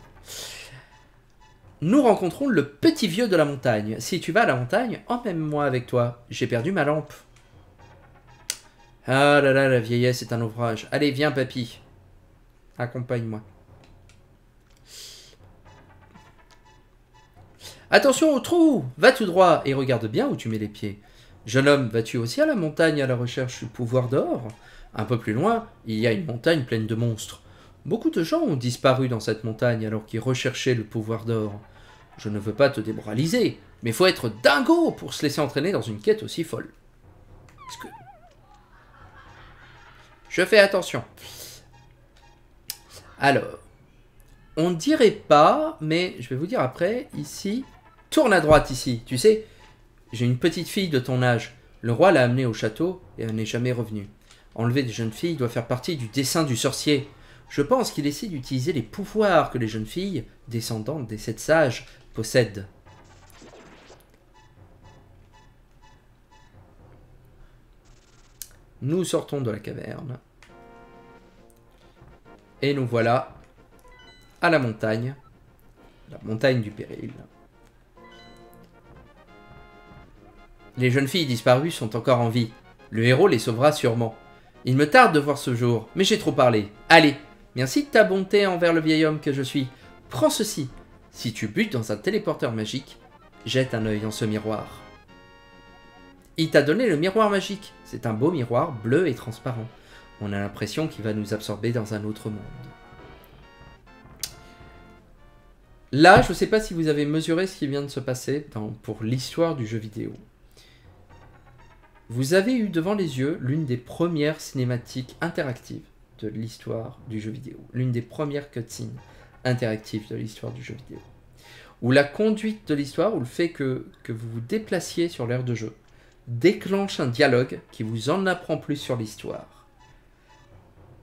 nous rencontrons le petit vieux de la montagne. Si tu vas à la montagne, emmène-moi avec toi. J'ai perdu ma lampe. Ah là là, la vieillesse est un ouvrage. Allez, viens, papy. Accompagne-moi. Attention au trou! Va tout droit et regarde bien où tu mets les pieds. Jeune homme, vas-tu aussi à la montagne à la recherche du pouvoir d'or? Un peu plus loin, il y a une montagne pleine de monstres. Beaucoup de gens ont disparu dans cette montagne alors qu'ils recherchaient le pouvoir d'or. Je ne veux pas te démoraliser, mais faut être dingo pour se laisser entraîner dans une quête aussi folle. Est-ce que... Je fais attention. Alors, on ne dirait pas, mais je vais vous dire après, ici, tourne à droite ici, tu sais, j'ai une petite fille de ton âge. Le roi l'a amenée au château et elle n'est jamais revenue. Enlever des jeunes filles doit faire partie du dessein du sorcier. Je pense qu'il essaie d'utiliser les pouvoirs que les jeunes filles, descendantes des 7 sages, possèdent. Nous sortons de la caverne. Et nous voilà à la montagne du péril. Les jeunes filles disparues sont encore en vie. Le héros les sauvera sûrement. Il me tarde de voir ce jour, mais j'ai trop parlé. Allez, merci de ta bonté envers le vieil homme que je suis. Prends ceci. Si tu butes dans un téléporteur magique, jette un œil dans ce miroir. Il t'a donné le miroir magique. C'est un beau miroir bleu et transparent. On a l'impression qu'il va nous absorber dans un autre monde. Là, je ne sais pas si vous avez mesuré ce qui vient de se passer pour l'histoire du jeu vidéo. Vous avez eu devant les yeux l'une des premières cinématiques interactives de l'histoire du jeu vidéo. L'une des premières cutscenes interactives de l'histoire du jeu vidéo. Où la conduite de l'histoire, ou le fait que vous vous déplaciez sur l'aire de jeu, déclenche un dialogue qui vous en apprend plus sur l'histoire.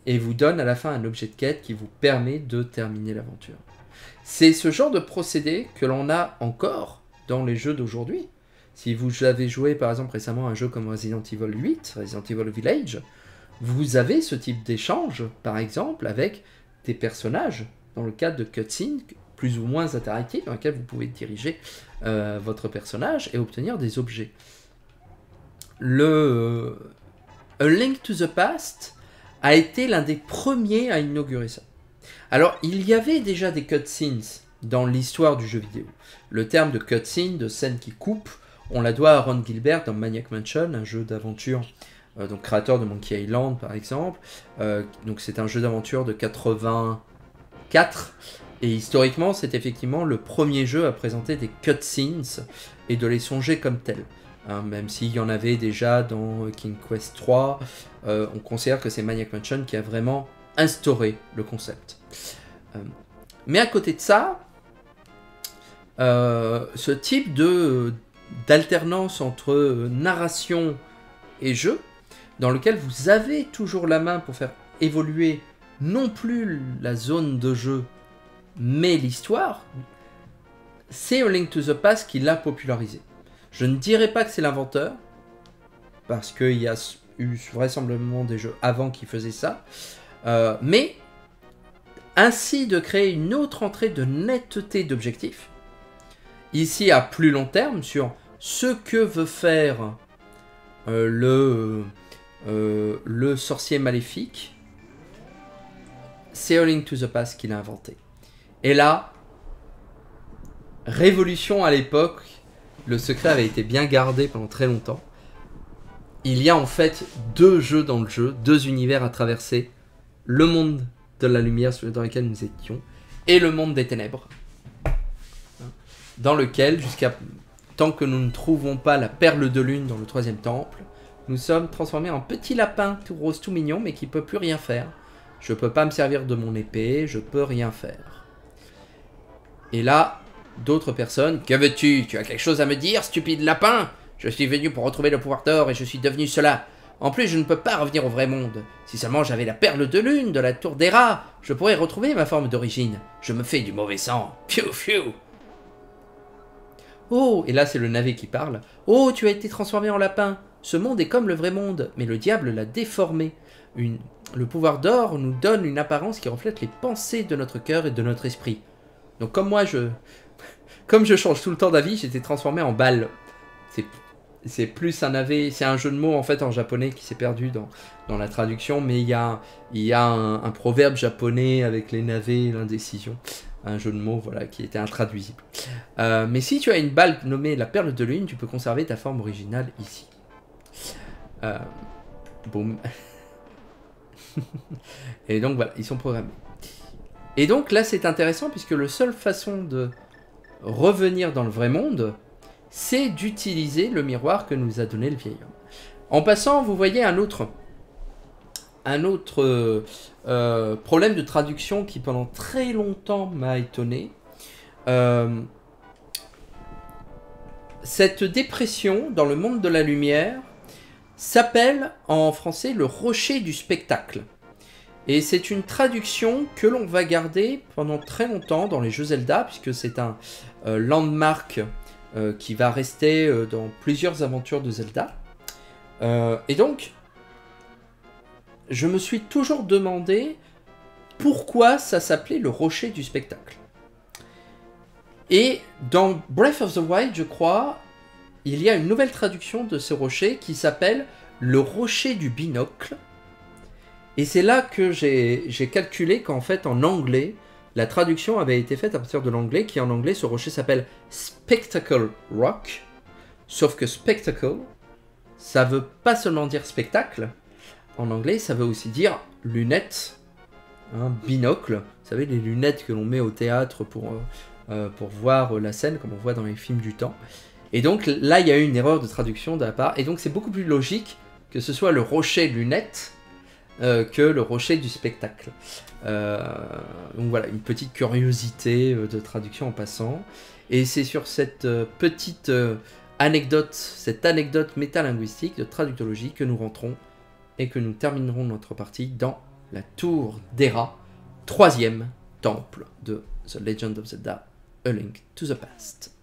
Et vous donne à la fin un objet de quête qui vous permet de terminer l'aventure. C'est ce genre de procédé que l'on a encore dans les jeux d'aujourd'hui. Si vous avez joué par exemple récemment à un jeu comme Resident Evil 8, Resident Evil Village, vous avez ce type d'échange, par exemple, avec des personnages, dans le cadre de cutscenes plus ou moins interactifs, dans lesquels vous pouvez diriger votre personnage et obtenir des objets. A Link to the Past a été l'un des premiers à inaugurer ça. Alors, il y avait déjà des cutscenes dans l'histoire du jeu vidéo. Le terme de cutscene, de scène qui coupe, on la doit à Ron Gilbert dans Maniac Mansion, un jeu d'aventure, donc créateur de Monkey Island par exemple. Donc c'est un jeu d'aventure de 84, et historiquement c'est effectivement le premier jeu à présenter des cutscenes et de les songer comme tels. Même s'il y en avait déjà dans King Quest 3, on considère que c'est Maniac Mansion qui a vraiment instauré le concept. Mais à côté de ça, ce type d'alternance entre narration et jeu, dans lequel vous avez toujours la main pour faire évoluer non plus la zone de jeu, mais l'histoire, c'est A Link to the Past qui l'a popularisé. Je ne dirais pas que c'est l'inventeur, parce qu'il y a eu vraisemblablement des jeux avant qui faisaient ça, mais ainsi de créer une autre entrée de netteté d'objectifs, ici à plus long terme, sur ce que veut faire le sorcier maléfique, c'est A Link to the Past qui l'a inventé. Et là, révolution à l'époque, le secret avait été bien gardé pendant très longtemps. Il y a en fait deux jeux dans le jeu, deux univers à traverser. Le monde de la lumière dans lequel nous étions, et le monde des ténèbres. Dans lequel, jusqu'à tant que nous ne trouvons pas la perle de lune dans le 3e temple, nous sommes transformés en petits lapins tout roses, tout mignons, mais qui ne peuvent plus rien faire. Je ne peux pas me servir de mon épée, je peux rien faire. Et là, d'autres personnes, que veux-tu? Tu as quelque chose à me dire, stupide lapin? Je suis venu pour retrouver le pouvoir d'or et je suis devenu cela. En plus, je ne peux pas revenir au vrai monde. Si seulement j'avais la perle de lune de la tour des rats, je pourrais retrouver ma forme d'origine. Je me fais du mauvais sang. Piou, piou. Oh, et là c'est le navet qui parle. Oh, tu as été transformé en lapin. Ce monde est comme le vrai monde, mais le diable l'a déformé. Le pouvoir d'or nous donne une apparence qui reflète les pensées de notre cœur et de notre esprit. Donc comme moi, Comme je change tout le temps d'avis, j'étais transformé en balle. C'est plus un navet, c'est un jeu de mots en fait en japonais qui s'est perdu dans la traduction, mais il y a un proverbe japonais avec les navets et l'indécision, un jeu de mots voilà qui était intraduisible. Mais si tu as une balle nommée la perle de lune, tu peux conserver ta forme originale ici. Boum. Et donc voilà, ils sont programmés. Et donc là c'est intéressant puisque la seule façon de revenir dans le vrai monde, c'est d'utiliser le miroir que nous a donné le vieil homme. En passant, vous voyez un autre problème de traduction qui pendant très longtemps m'a étonné. Cette dépression dans le monde de la lumière s'appelle en français le rocher du spectacle. Et c'est une traduction que l'on va garder pendant très longtemps dans les jeux Zelda, puisque c'est un landmark qui va rester dans plusieurs aventures de Zelda. Et donc, je me suis toujours demandé pourquoi ça s'appelait le rocher du spectacle. Et dans Breath of the Wild, je crois, il y a une nouvelle traduction de ce rocher qui s'appelle le rocher du binocle. Et c'est là que j'ai calculé qu'en fait, en anglais, la traduction avait été faite à partir de l'anglais, qui en anglais, ce rocher s'appelle Spectacle Rock. Sauf que spectacle, ça veut pas seulement dire spectacle. En anglais, ça veut aussi dire lunettes, hein, binocle. Vous savez, les lunettes que l'on met au théâtre pour voir la scène, comme on voit dans les films du temps. Et donc là, il y a eu une erreur de traduction de la part. Et donc, c'est beaucoup plus logique que ce soit le rocher lunettes que le rocher du spectacle. Donc voilà, une petite curiosité de traduction en passant. Et c'est sur cette petite anecdote métalinguistique de traductologie que nous rentrons et que nous terminerons notre partie dans la tour d'Hera, 3e temple de The Legend of Zelda, A Link to the Past.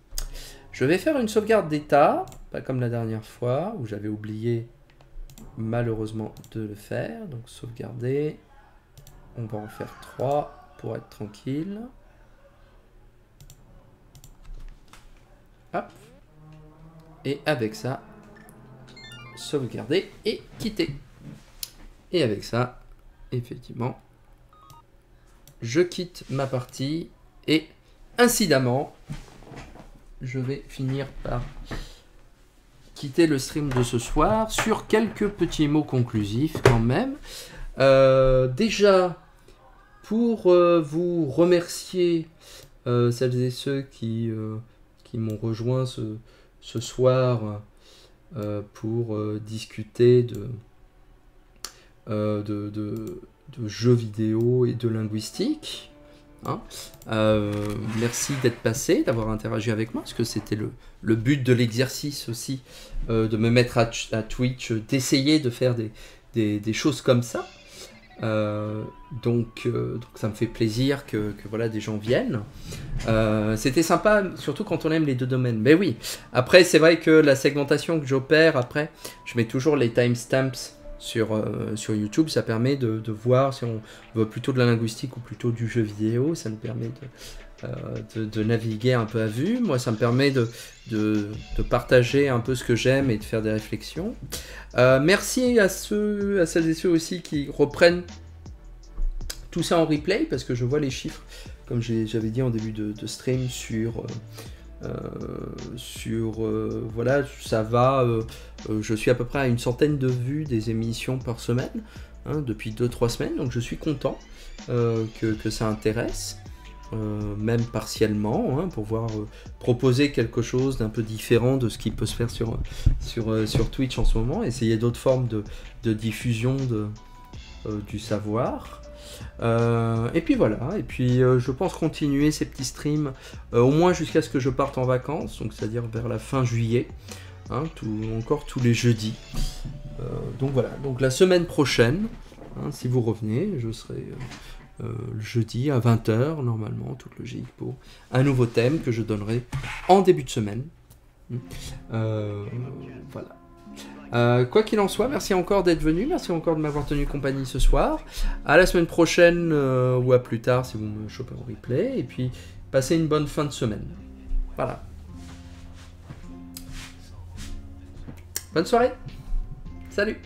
Je vais faire une sauvegarde d'état, pas comme la dernière fois où j'avais oublié malheureusement de le faire. Donc sauvegarder, on va en faire 3 pour être tranquille. Hop. Et avec ça, sauvegarder et quitter. Et avec ça, effectivement, je quitte ma partie et incidemment, je vais finir par quitter le stream de ce soir sur quelques petits mots conclusifs quand même. Déjà, pour vous remercier celles et ceux qui m'ont rejoint ce soir pour discuter de jeux vidéo et de linguistique. Hein. Merci d'être passé, d'avoir interagi avec moi, parce que c'était le but de l'exercice aussi, de me mettre à Twitch, d'essayer de faire des choses comme ça. Donc ça me fait plaisir que voilà, des gens viennent. C'était sympa, surtout quand on aime les deux domaines. Mais oui, après c'est vrai que la segmentation que j'opère, après je mets toujours les timestamps sur YouTube, ça permet de voir si on veut plutôt de la linguistique ou plutôt du jeu vidéo. Ça nous permet de naviguer un peu à vue. Moi, ça me permet de partager un peu ce que j'aime et de faire des réflexions. Merci à celles et ceux aussi qui reprennent tout ça en replay, parce que je vois les chiffres, comme j'avais dit en début de stream, voilà, ça va, je suis à peu près à une centaine de vues des émissions par semaine, hein, depuis 2-3 semaines, donc je suis content que ça intéresse, même partiellement, hein, pour pouvoir proposer quelque chose d'un peu différent de ce qui peut se faire sur Twitch en ce moment, essayer d'autres formes de diffusion du savoir. Et puis voilà, et puis je pense continuer ces petits streams au moins jusqu'à ce que je parte en vacances, donc c'est-à-dire vers la fin juillet, hein, encore tous les jeudis. Donc voilà, donc la semaine prochaine, hein, si vous revenez, je serai le jeudi à 20 h normalement, toute logique, pour un nouveau thème que je donnerai en début de semaine. Voilà. Quoi qu'il en soit, merci encore d'être venu, merci encore de m'avoir tenu compagnie ce soir. À la semaine prochaine ou à plus tard si vous me chopez en replay, et puis passez une bonne fin de semaine. Voilà. Bonne soirée. Salut.